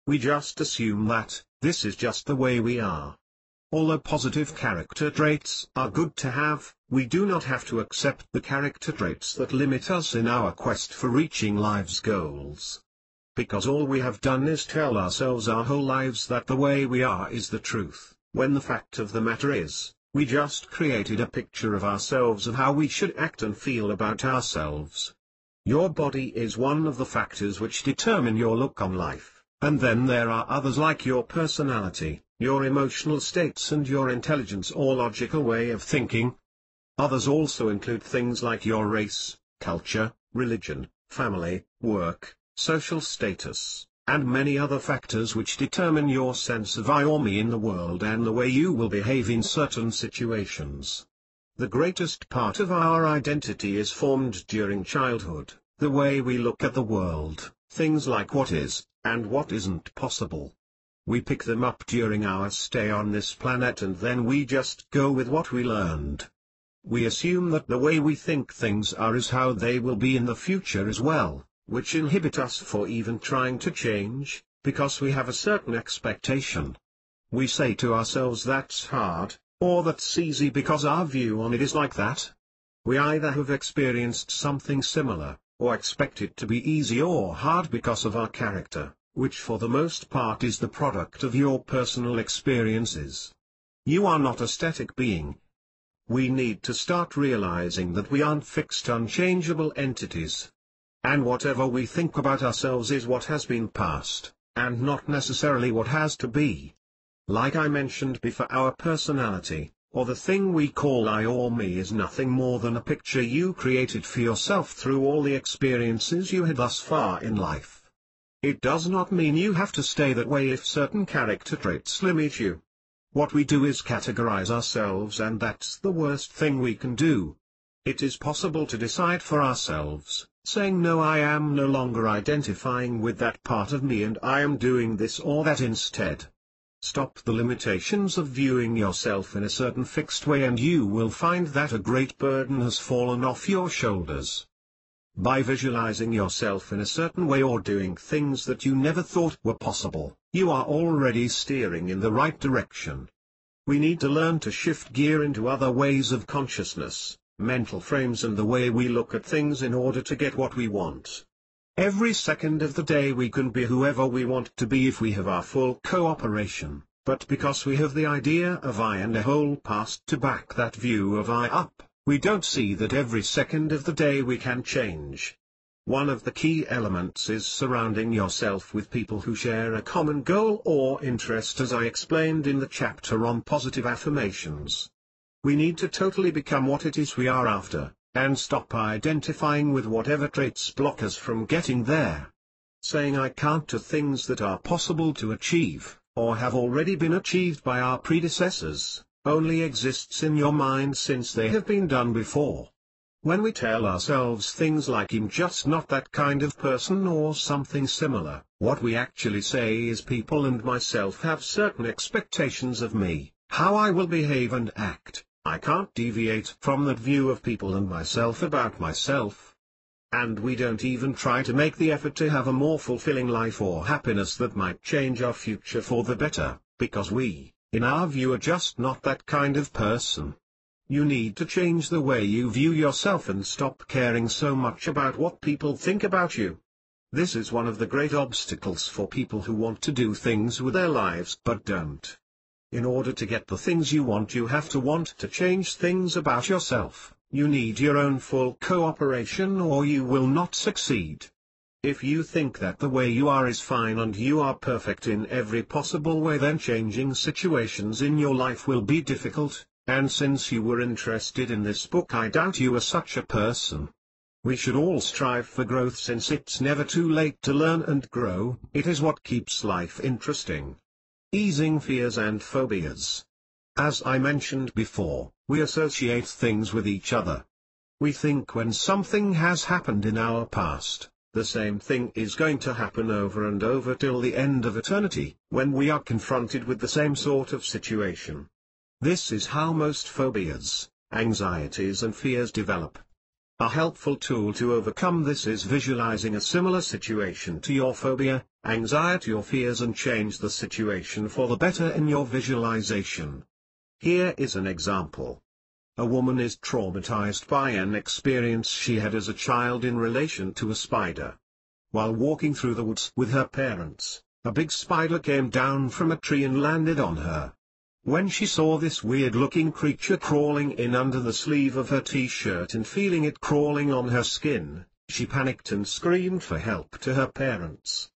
We just assume that this is just the way we are. Although positive character traits are good to have, we do not have to accept the character traits that limit us in our quest for reaching life's goals. Because all we have done is tell ourselves our whole lives that the way we are is the truth, when the fact of the matter is, we just created a picture of ourselves and how we should act and feel about ourselves. Your body is one of the factors which determine your look on life, and then there are others like your personality, your emotional states, and your intelligence or logical way of thinking. Others also include things like your race, culture, religion, family, work, social status, and many other factors which determine your sense of I or me in the world and the way you will behave in certain situations. The greatest part of our identity is formed during childhood, the way we look at the world, things like what is, and what isn't possible. We pick them up during our stay on this planet, and then we just go with what we learned. We assume that the way we think things are is how they will be in the future as well, which inhibit us for even trying to change, because we have a certain expectation. We say to ourselves that's hard, or that's easy because our view on it is like that. We either have experienced something similar, or expect it to be easy or hard because of our character, which for the most part is the product of your personal experiences. You are not a static being. We need to start realizing that we aren't fixed, unchangeable entities. And whatever we think about ourselves is what has been past, and not necessarily what has to be. Like I mentioned before, our personality, or the thing we call I or me, is nothing more than a picture you created for yourself through all the experiences you had thus far in life. It does not mean you have to stay that way if certain character traits limit you. What we do is categorize ourselves, and that's the worst thing we can do. It is possible to decide for ourselves, saying no, I am no longer identifying with that part of me and I am doing this or that instead. Stop the limitations of viewing yourself in a certain fixed way and you will find that a great burden has fallen off your shoulders. By visualizing yourself in a certain way or doing things that you never thought were possible, you are already steering in the right direction. We need to learn to shift gear into other ways of consciousness, mental frames, and the way we look at things in order to get what we want. Every second of the day we can be whoever we want to be if we have our full cooperation, but because we have the idea of I and a whole past to back that view of I up, we don't see that every second of the day we can change. One of the key elements is surrounding yourself with people who share a common goal or interest, as I explained in the chapter on positive affirmations. We need to totally become what it is we are after, and stop identifying with whatever traits block us from getting there. Saying I can't to things that are possible to achieve, or have already been achieved by our predecessors, only exists in your mind since they have been done before. When we tell ourselves things like I'm just not that kind of person or something similar, what we actually say is people and myself have certain expectations of me, how I will behave and act. I can't deviate from that view of people and myself about myself. And we don't even try to make the effort to have a more fulfilling life or happiness that might change our future for the better, because we, in our view, are just not that kind of person. You need to change the way you view yourself and stop caring so much about what people think about you. This is one of the great obstacles for people who want to do things with their lives but don't. In order to get the things you have to want to change things about yourself. You need your own full cooperation or you will not succeed. If you think that the way you are is fine and you are perfect in every possible way, then changing situations in your life will be difficult, and since you were interested in this book, I doubt you are such a person. We should all strive for growth, since it's never too late to learn and grow. It is what keeps life interesting. Easing fears and phobias. As I mentioned before, we associate things with each other. We think when something has happened in our past, the same thing is going to happen over and over till the end of eternity, when we are confronted with the same sort of situation. This is how most phobias, anxieties and fears develop. A helpful tool to overcome this is visualizing a similar situation to your phobia, anxiety or fears, and change the situation for the better in your visualization. Here is an example. A woman is traumatized by an experience she had as a child in relation to a spider. While walking through the woods with her parents, a big spider came down from a tree and landed on her. When she saw this weird-looking creature crawling in under the sleeve of her t-shirt and feeling it crawling on her skin, she panicked and screamed for help to her parents.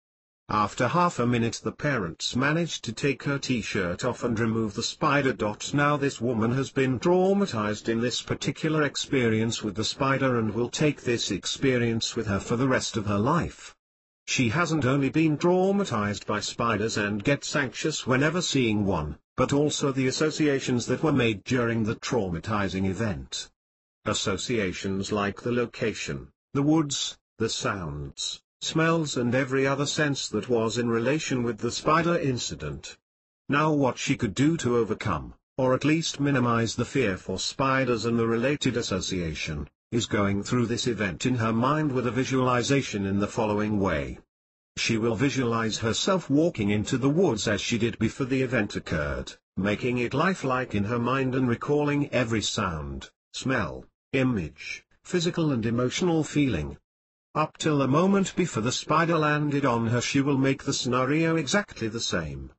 After half a minute, the parents managed to take her t-shirt off and remove the spider. Now this woman has been traumatized in this particular experience with the spider and will take this experience with her for the rest of her life. She hasn't only been traumatized by spiders and gets anxious whenever seeing one, but also the associations that were made during the traumatizing event. Associations like the location, the woods, the sounds, smells and every other sense that was in relation with the spider incident. Now what she could do to overcome, or at least minimize the fear for spiders and the related association, is going through this event in her mind with a visualization in the following way. She will visualize herself walking into the woods as she did before the event occurred, making it lifelike in her mind and recalling every sound, smell, image, physical and emotional feeling. Up till the moment before the spider landed on her, she will make the scenario exactly the same.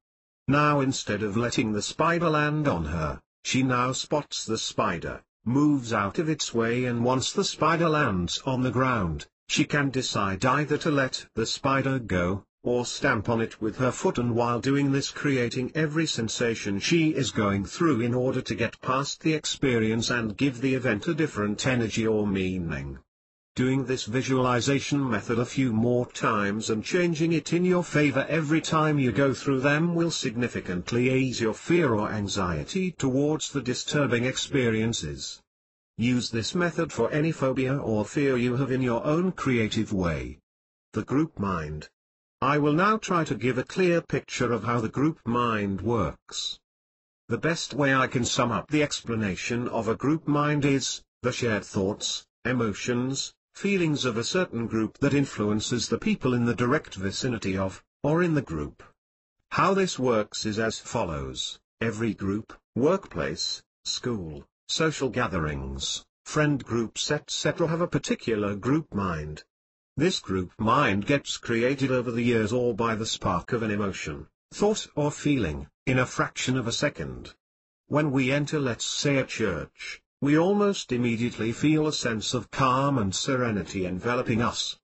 Now instead of letting the spider land on her, she now spots the spider, moves out of its way, and once the spider lands on the ground, she can decide either to let the spider go, or stamp on it with her foot, and while doing this creating every sensation she is going through in order to get past the experience and give the event a different energy or meaning. Doing this visualization method a few more times and changing it in your favor every time you go through them will significantly ease your fear or anxiety towards the disturbing experiences. Use this method for any phobia or fear you have in your own creative way. The group mind. I will now try to give a clear picture of how the group mind works. The best way I can sum up the explanation of a group mind is, the shared thoughts, emotions, feelings of a certain group that influences the people in the direct vicinity of, or in the group. How this works is as follows: every group, workplace, school, social gatherings, friend groups etc. have a particular group mind. This group mind gets created over the years or by the spark of an emotion, thought or feeling, in a fraction of a second. When we enter, let's say, a church, we almost immediately feel a sense of calm and serenity enveloping us.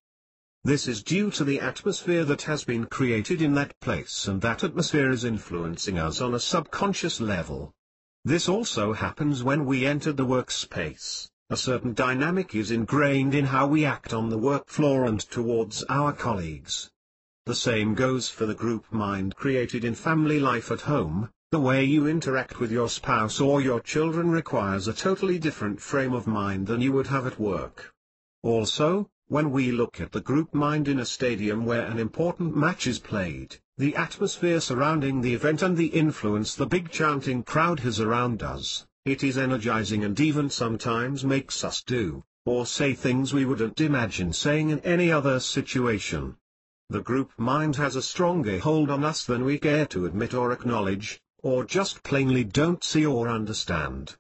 This is due to the atmosphere that has been created in that place, and that atmosphere is influencing us on a subconscious level. This also happens when we enter the workspace. A certain dynamic is ingrained in how we act on the work floor and towards our colleagues. The same goes for the group mind created in family life at home. The way you interact with your spouse or your children requires a totally different frame of mind than you would have at work. Also, when we look at the group mind in a stadium where an important match is played, the atmosphere surrounding the event and the influence the big chanting crowd has around us, it is energizing and even sometimes makes us do, or say things we wouldn't imagine saying in any other situation. The group mind has a stronger hold on us than we care to admit or acknowledge, or just plainly don't see or understand.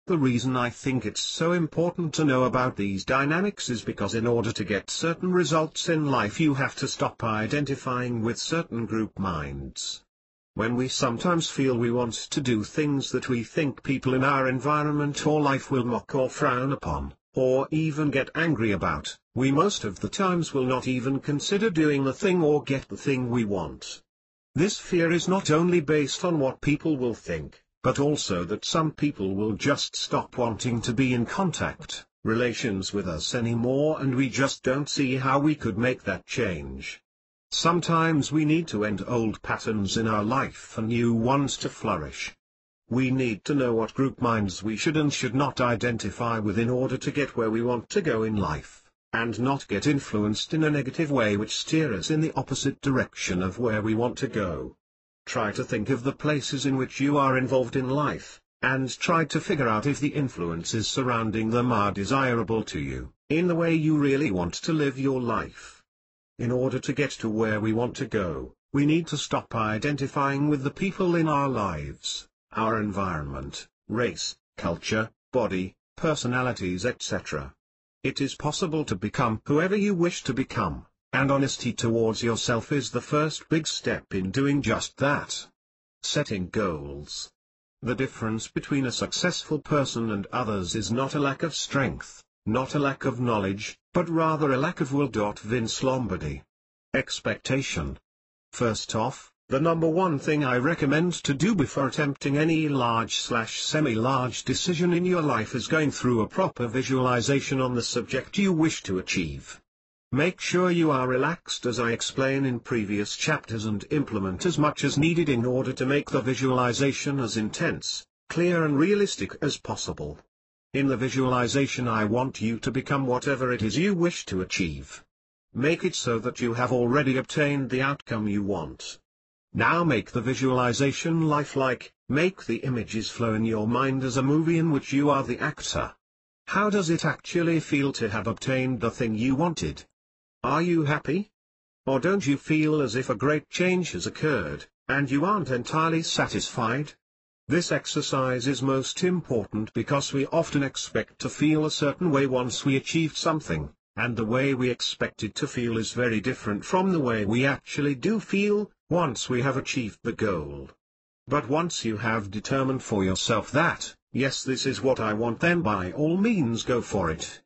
The reason I think it's so important to know about these dynamics is because in order to get certain results in life you have to stop identifying with certain group minds. When we sometimes feel we want to do things that we think people in our environment or life will mock or frown upon, or even get angry about, we most of the times will not even consider doing the thing or get the thing we want. This fear is not only based on what people will think, but also that some people will just stop wanting to be in relations with us anymore, and we just don't see how we could make that change. Sometimes we need to end old patterns in our life for new ones to flourish. We need to know what group minds we should and should not identify with in order to get where we want to go in life, and not get influenced in a negative way which steer us in the opposite direction of where we want to go. Try to think of the places in which you are involved in life, and try to figure out if the influences surrounding them are desirable to you, in the way you really want to live your life. In order to get to where we want to go, we need to stop identifying with the people in our lives, our environment, race, culture, body, personalities etc. It is possible to become whoever you wish to become, and honesty towards yourself is the first big step in doing just that. Setting goals. The difference between a successful person and others is not a lack of strength, not a lack of knowledge, but rather a lack of will. Vince Lombardi. Expectation. First off, the number one thing I recommend to do before attempting any large/semi-large decision in your life is going through a proper visualization on the subject you wish to achieve. Make sure you are relaxed, as I explain in previous chapters, and implement as much as needed in order to make the visualization as intense, clear and realistic as possible. In the visualization I want you to become whatever it is you wish to achieve. Make it so that you have already obtained the outcome you want. Now make the visualization lifelike, make the images flow in your mind as a movie in which you are the actor. How does it actually feel to have obtained the thing you wanted? Are you happy? Or don't you feel as if a great change has occurred, and you aren't entirely satisfied? This exercise is most important because we often expect to feel a certain way once we achieved something, and the way we expected to feel is very different from the way we actually do feel, once we have achieved the goal. But once you have determined for yourself that, yes, this is what I want, then by all means go for it.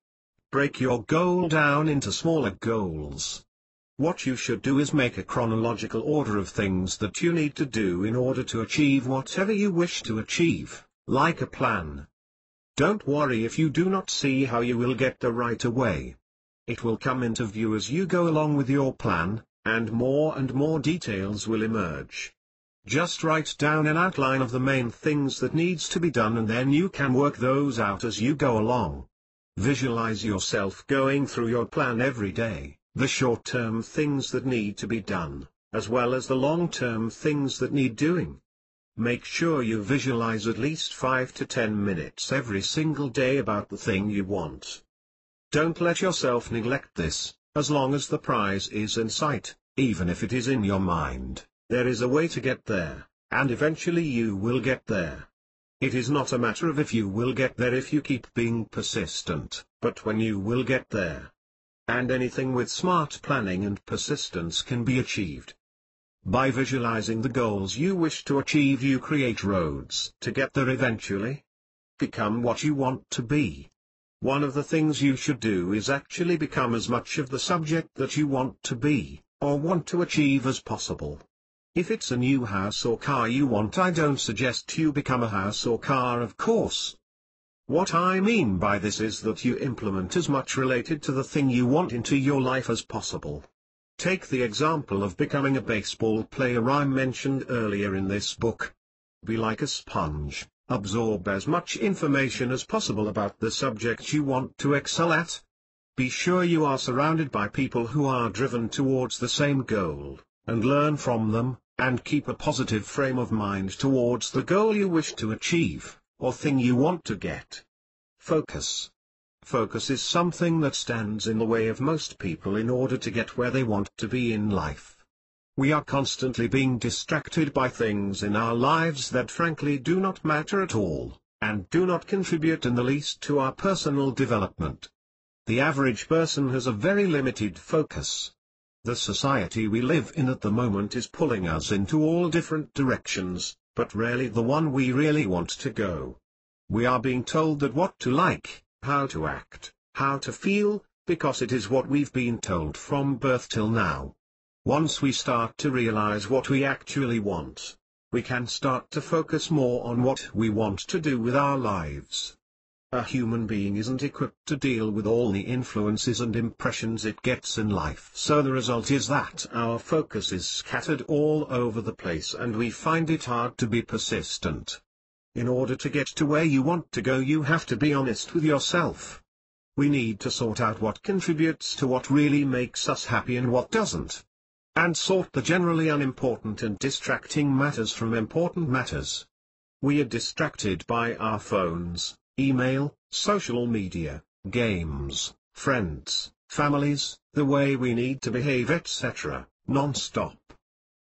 Break your goal down into smaller goals. What you should do is make a chronological order of things that you need to do in order to achieve whatever you wish to achieve, like a plan. Don't worry if you do not see how you will get there right away. It will come into view as you go along with your plan, and more details will emerge. Just write down an outline of the main things that needs to be done, and then you can work those out as you go along. Visualize yourself going through your plan every day, the short-term things that need to be done, as well as the long-term things that need doing. Make sure you visualize at least 5 to 10 minutes every single day about the thing you want. Don't let yourself neglect this. As long as the prize is in sight, even if it is in your mind, there is a way to get there, and eventually you will get there. It is not a matter of if you will get there if you keep being persistent, but when you will get there. And anything with smart planning and persistence can be achieved. By visualizing the goals you wish to achieve, you create roads to get there eventually. Become what you want to be. One of the things you should do is actually become as much of the subject that you want to be, or want to achieve as possible. If it's a new house or car you want, I don't suggest you become a house or car, of course. What I mean by this is that you implement as much related to the thing you want into your life as possible. Take the example of becoming a baseball player I mentioned earlier in this book. Be like a sponge. Absorb as much information as possible about the subject you want to excel at. Be sure you are surrounded by people who are driven towards the same goal, and learn from them, and keep a positive frame of mind towards the goal you wish to achieve, or thing you want to get. Focus. Focus is something that stands in the way of most people in order to get where they want to be in life. We are constantly being distracted by things in our lives that frankly do not matter at all, and do not contribute in the least to our personal development. The average person has a very limited focus. The society we live in at the moment is pulling us into all different directions, but rarely the one we really want to go. We are being told that what to like, how to act, how to feel, because it is what we've been told from birth till now. Once we start to realize what we actually want, we can start to focus more on what we want to do with our lives. A human being isn't equipped to deal with all the influences and impressions it gets in life, so the result is that our focus is scattered all over the place and we find it hard to be persistent. In order to get to where you want to go, you have to be honest with yourself. We need to sort out what contributes to what really makes us happy and what doesn't. And sort the generally unimportant and distracting matters from important matters. We are distracted by our phones, email, social media, games, friends, families, the way we need to behave, etc., non-stop.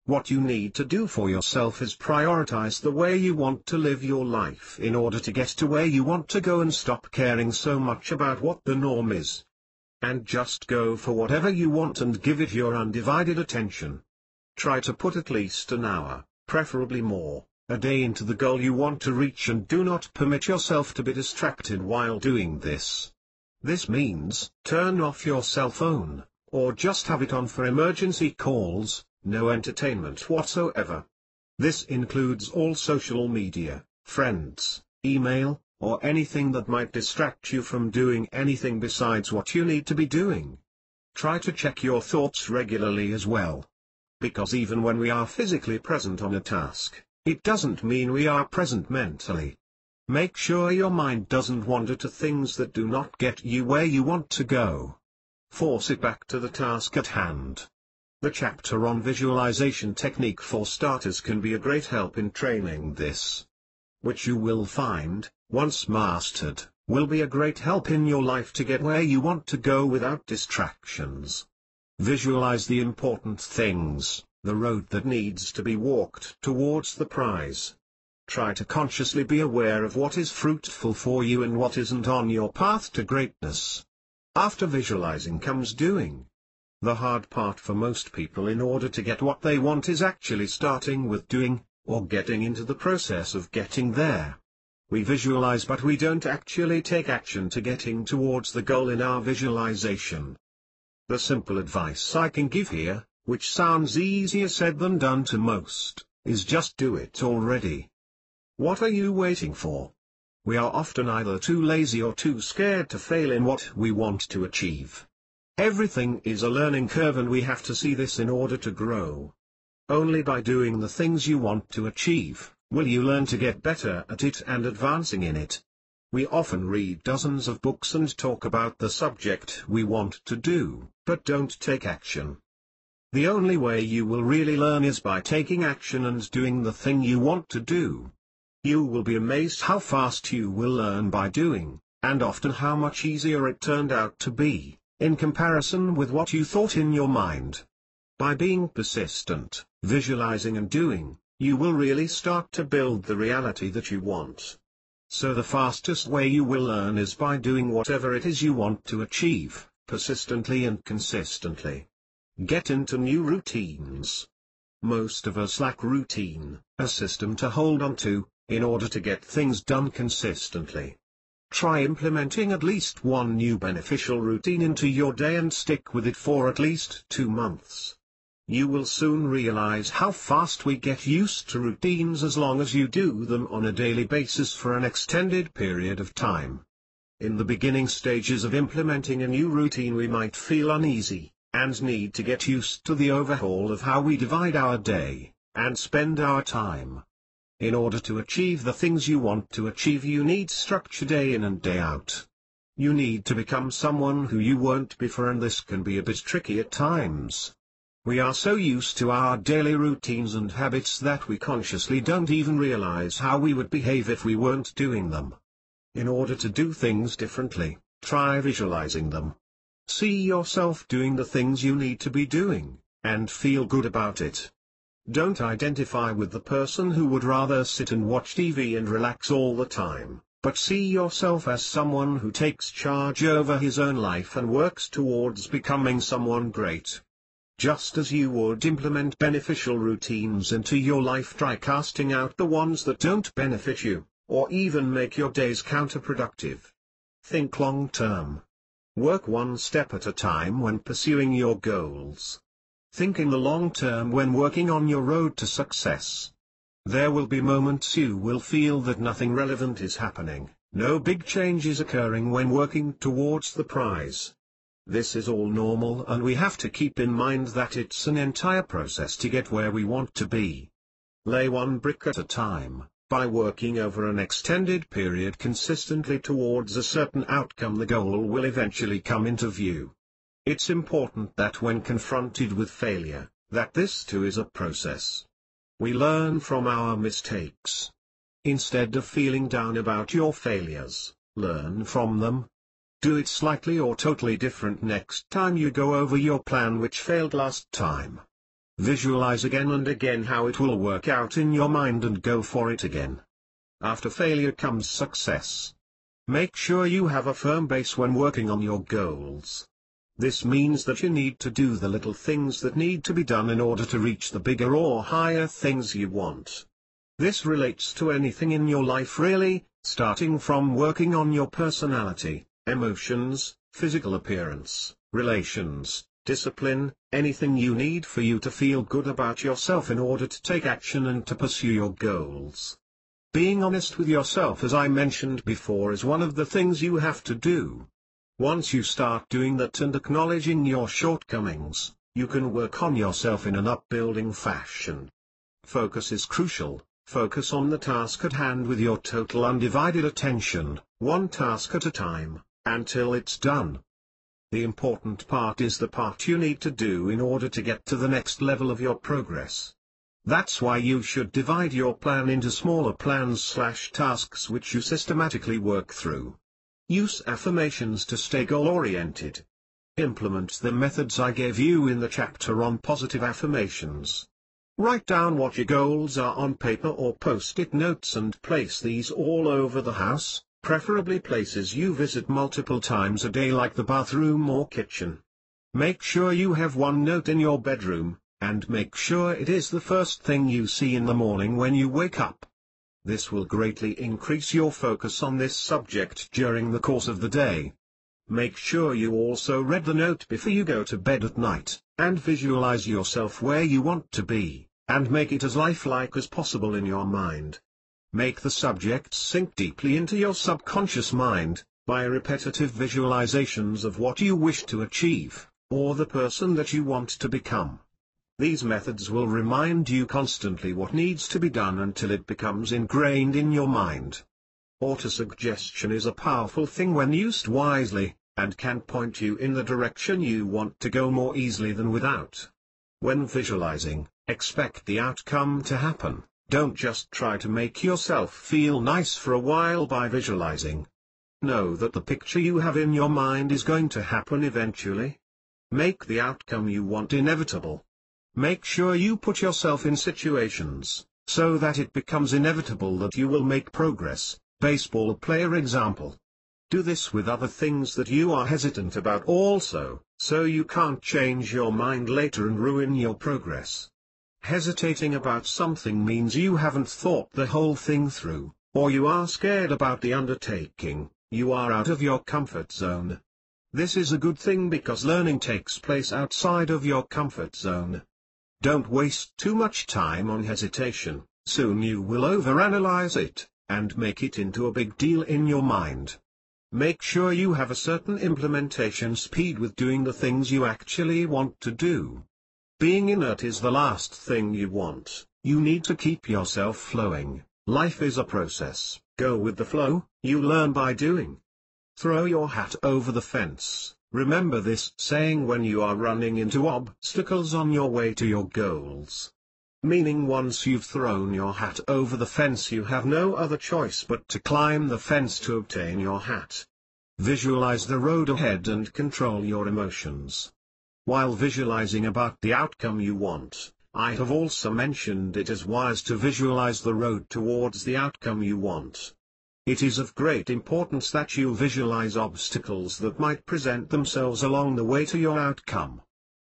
What you need to do for yourself is prioritize the way you want to live your life in order to get to where you want to go, and stop caring so much about what the norm is. And just go for whatever you want and give it your undivided attention. Try to put at least an hour, preferably more, a day into the goal you want to reach, and do not permit yourself to be distracted while doing this. This means, turn off your cell phone, or just have it on for emergency calls, no entertainment whatsoever. This includes all social media, friends, email, or anything that might distract you from doing anything besides what you need to be doing. Try to check your thoughts regularly as well. Because even when we are physically present on a task, it doesn't mean we are present mentally. Make sure your mind doesn't wander to things that do not get you where you want to go. Force it back to the task at hand. The chapter on visualization technique for starters can be a great help in training this, which you will find, once mastered, will be a great help in your life to get where you want to go without distractions. Visualize the important things, the road that needs to be walked towards the prize. Try to consciously be aware of what is fruitful for you and what isn't on your path to greatness. After visualizing comes doing. The hard part for most people in order to get what they want is actually starting with doing, or getting into the process of getting there. We visualize but we don't actually take action to getting towards the goal in our visualization. The simple advice I can give here, which sounds easier said than done to most, is just do it already. What are you waiting for? We are often either too lazy or too scared to fail in what we want to achieve. Everything is a learning curve and we have to see this in order to grow. Only by doing the things you want to achieve, will you learn to get better at it and advancing in it. We often read dozens of books and talk about the subject we want to do, but don't take action. The only way you will really learn is by taking action and doing the thing you want to do. You will be amazed how fast you will learn by doing, and often how much easier it turned out to be, in comparison with what you thought in your mind. By being persistent, visualizing and doing, you will really start to build the reality that you want. So the fastest way you will learn is by doing whatever it is you want to achieve, persistently and consistently. Get into new routines. Most of us lack routine, a system to hold on to, in order to get things done consistently. Try implementing at least one new beneficial routine into your day and stick with it for at least 2 months. You will soon realize how fast we get used to routines as long as you do them on a daily basis for an extended period of time. In the beginning stages of implementing a new routine we might feel uneasy, and need to get used to the overhaul of how we divide our day, and spend our time. In order to achieve the things you want to achieve you need structure day in and day out. You need to become someone who you weren't before and this can be a bit tricky at times. We are so used to our daily routines and habits that we consciously don't even realize how we would behave if we weren't doing them. In order to do things differently, try visualizing them. See yourself doing the things you need to be doing, and feel good about it. Don't identify with the person who would rather sit and watch TV and relax all the time, but see yourself as someone who takes charge over his own life and works towards becoming someone great. Just as you would implement beneficial routines into your life, try casting out the ones that don't benefit you, or even make your days counterproductive. Think long term. Work one step at a time when pursuing your goals. Think in the long term when working on your road to success. There will be moments you will feel that nothing relevant is happening, no big change is occurring when working towards the prize. This is all normal and we have to keep in mind that it's an entire process to get where we want to be. Lay one brick at a time. By working over an extended period consistently towards a certain outcome, the goal will eventually come into view. It's important that when confronted with failure, that this too is a process. We learn from our mistakes. Instead of feeling down about your failures, learn from them. Do it slightly or totally different next time you go over your plan which failed last time. Visualize again and again how it will work out in your mind and go for it again. After failure comes success. Make sure you have a firm base when working on your goals. This means that you need to do the little things that need to be done in order to reach the bigger or higher things you want. This relates to anything in your life really, starting from working on your personality, emotions, physical appearance, relations, discipline, anything you need for you to feel good about yourself in order to take action and to pursue your goals. Being honest with yourself, as I mentioned before, is one of the things you have to do. Once you start doing that and acknowledging your shortcomings, you can work on yourself in an upbuilding fashion. Focus is crucial. Focus on the task at hand with your total undivided attention, one task at a time, until it's done. The important part is the part you need to do in order to get to the next level of your progress. That's why you should divide your plan into smaller plans/tasks which you systematically work through. Use affirmations to stay goal-oriented. Implement the methods I gave you in the chapter on positive affirmations. Write down what your goals are on paper or post-it notes and place these all over the house, preferably places you visit multiple times a day like the bathroom or kitchen. Make sure you have one note in your bedroom, and make sure it is the first thing you see in the morning when you wake up. This will greatly increase your focus on this subject during the course of the day. Make sure you also read the note before you go to bed at night, and visualize yourself where you want to be, and make it as lifelike as possible in your mind. Make the subject sink deeply into your subconscious mind, by repetitive visualizations of what you wish to achieve, or the person that you want to become. These methods will remind you constantly what needs to be done until it becomes ingrained in your mind. Autosuggestion is a powerful thing when used wisely, and can point you in the direction you want to go more easily than without. When visualizing, expect the outcome to happen. Don't just try to make yourself feel nice for a while by visualizing. Know that the picture you have in your mind is going to happen eventually. Make the outcome you want inevitable. Make sure you put yourself in situations, so that it becomes inevitable that you will make progress. Baseball player example. Do this with other things that you are hesitant about also, so you can't change your mind later and ruin your progress. Hesitating about something means you haven't thought the whole thing through, or you are scared about the undertaking. You are out of your comfort zone. This is a good thing because learning takes place outside of your comfort zone. Don't waste too much time on hesitation, soon you will overanalyze it, and make it into a big deal in your mind. Make sure you have a certain implementation speed with doing the things you actually want to do. Being inert is the last thing you want. You need to keep yourself flowing. Life is a process. Go with the flow, you learn by doing. Throw your hat over the fence. Remember this saying when you are running into obstacles on your way to your goals. Meaning once you've thrown your hat over the fence you have no other choice but to climb the fence to obtain your hat. Visualize the road ahead and control your emotions. While visualizing about the outcome you want, I have also mentioned it is wise to visualize the road towards the outcome you want. It is of great importance that you visualize obstacles that might present themselves along the way to your outcome.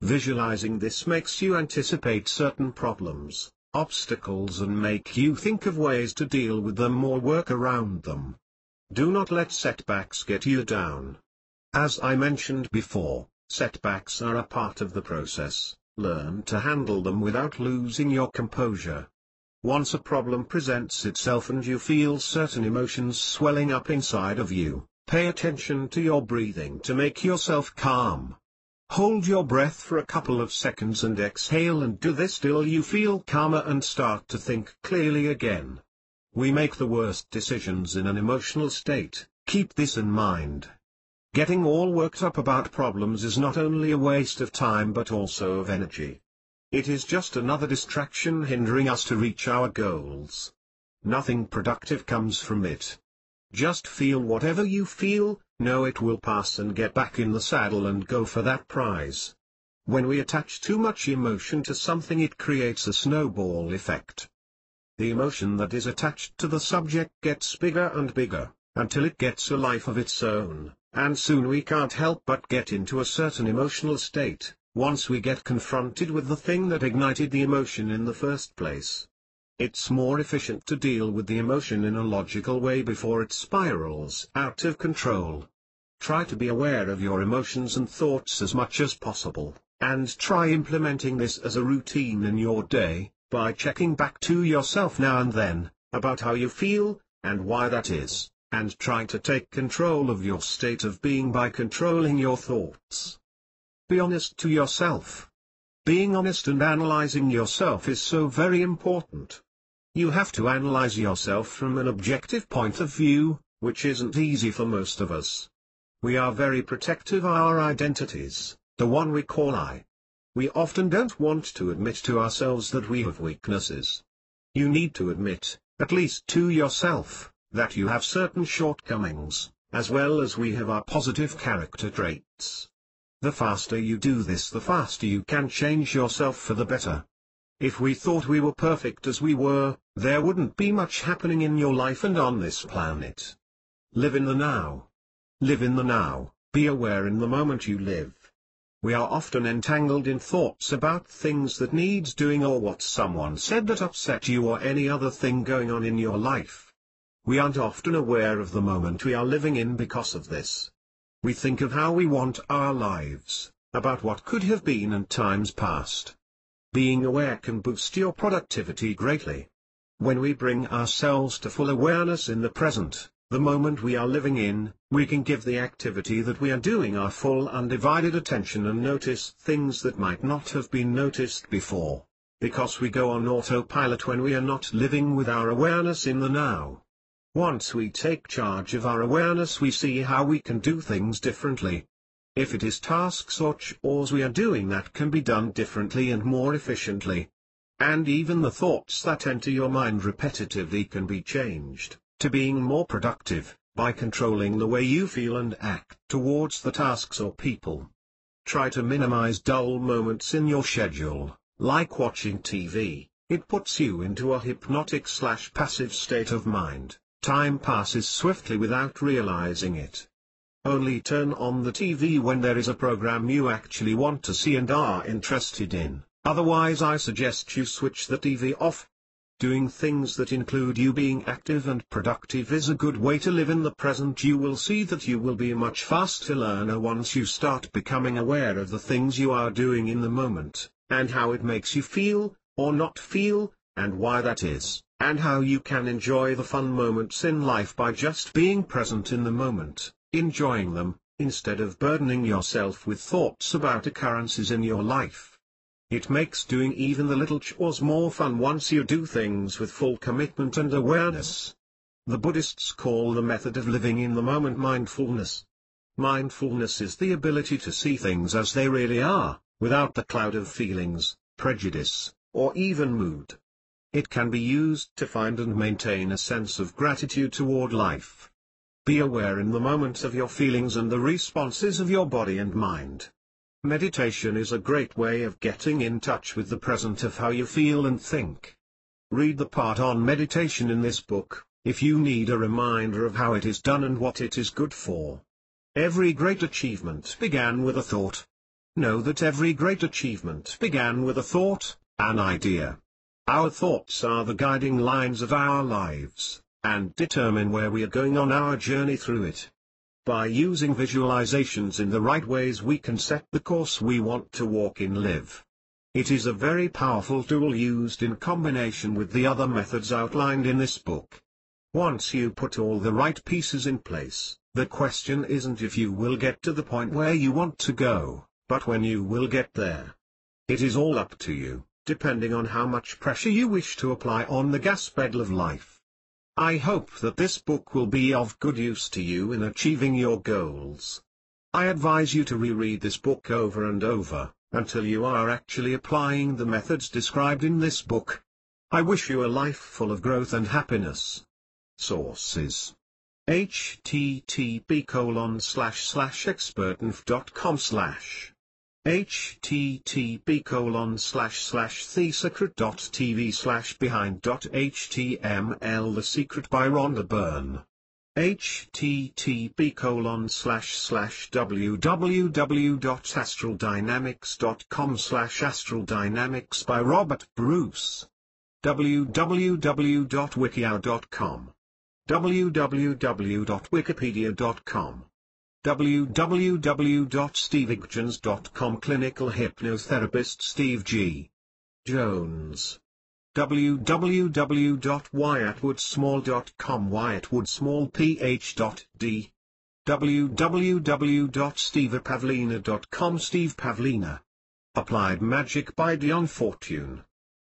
Visualizing this makes you anticipate certain problems, obstacles and make you think of ways to deal with them or work around them. Do not let setbacks get you down. As I mentioned before, setbacks are a part of the process. Learn to handle them without losing your composure. Once a problem presents itself and you feel certain emotions swelling up inside of you, pay attention to your breathing to make yourself calm. Hold your breath for a couple of seconds and exhale, and do this till you feel calmer and start to think clearly again. We make the worst decisions in an emotional state. Keep this in mind. Getting all worked up about problems is not only a waste of time but also of energy. It is just another distraction hindering us to reach our goals. Nothing productive comes from it. Just feel whatever you feel, know it will pass, and get back in the saddle and go for that prize. When we attach too much emotion to something, it creates a snowball effect. The emotion that is attached to the subject gets bigger and bigger, until it gets a life of its own, and soon we can't help but get into a certain emotional state, once we get confronted with the thing that ignited the emotion in the first place. It's more efficient to deal with the emotion in a logical way before it spirals out of control. Try to be aware of your emotions and thoughts as much as possible, and try implementing this as a routine in your day, by checking back to yourself now and then, about how you feel, and why that is, and trying to take control of your state of being by controlling your thoughts. Be honest to yourself. Being honest and analyzing yourself is so very important. You have to analyze yourself from an objective point of view, which isn't easy for most of us. We are very protective of our identities, the one we call I. We often don't want to admit to ourselves that we have weaknesses. You need to admit, at least to yourself, that you have certain shortcomings, as well as we have our positive character traits. The faster you do this, the faster you can change yourself for the better. If we thought we were perfect as we were, there wouldn't be much happening in your life and on this planet. Live in the now. Live in the now, be aware in the moment you live. We are often entangled in thoughts about things that needs doing or what someone said that upset you or any other thing going on in your life. We aren't often aware of the moment we are living in because of this. We think of how we want our lives, about what could have been and times past. Being aware can boost your productivity greatly. When we bring ourselves to full awareness in the present, the moment we are living in, we can give the activity that we are doing our full undivided attention and notice things that might not have been noticed before, because we go on autopilot when we are not living with our awareness in the now. Once we take charge of our awareness, we see how we can do things differently. If it is tasks or chores we are doing that can be done differently and more efficiently. And even the thoughts that enter your mind repetitively can be changed to being more productive, by controlling the way you feel and act towards the tasks or people. Try to minimize dull moments in your schedule, like watching TV. It puts you into a hypnotic/passive state of mind. Time passes swiftly without realizing it. Only turn on the TV when there is a program you actually want to see and are interested in, otherwise I suggest you switch the TV off. Doing things that include you being active and productive is a good way to live in the present. You will see that you will be a much faster learner once you start becoming aware of the things you are doing in the moment, and how it makes you feel, or not feel, and why that is, and how you can enjoy the fun moments in life by just being present in the moment, enjoying them, instead of burdening yourself with thoughts about occurrences in your life. It makes doing even the little chores more fun once you do things with full commitment and awareness. The Buddhists call the method of living in the moment mindfulness. Mindfulness is the ability to see things as they really are, without the cloud of feelings, prejudice, or even mood. It can be used to find and maintain a sense of gratitude toward life. Be aware in the moment of your feelings and the responses of your body and mind. Meditation is a great way of getting in touch with the present of how you feel and think. Read the part on meditation in this book, if you need a reminder of how it is done and what it is good for. Every great achievement began with a thought. Know that every great achievement began with a thought, an idea. Our thoughts are the guiding lines of our lives, and determine where we are going on our journey through it. By using visualizations in the right ways we can set the course we want to walk in live. It is a very powerful tool used in combination with the other methods outlined in this book. Once you put all the right pieces in place, the question isn't if you will get to the point where you want to go, but when you will get there. It is all up to you, depending on how much pressure you wish to apply on the gas pedal of life. I hope that this book will be of good use to you in achieving your goals. I advise you to reread this book over and over, until you are actually applying the methods described in this book. I wish you a life full of growth and happiness. Sources: http://expertinf.com/ http://thesecret.tv/behind.html The Secret by Rhonda Byrne. http://www.astraldynamics.com/astraldynamics by Robert Bruce. www.wikihow.com. www.wikipedia.com. www.steveigens.com Clinical hypnotherapist Steve G. Jones. www.wyattwoodsmall.com wyattwoodsmallph.d. www.stevepavlina.com Steve Pavlina. Applied Magic by Dion Fortune.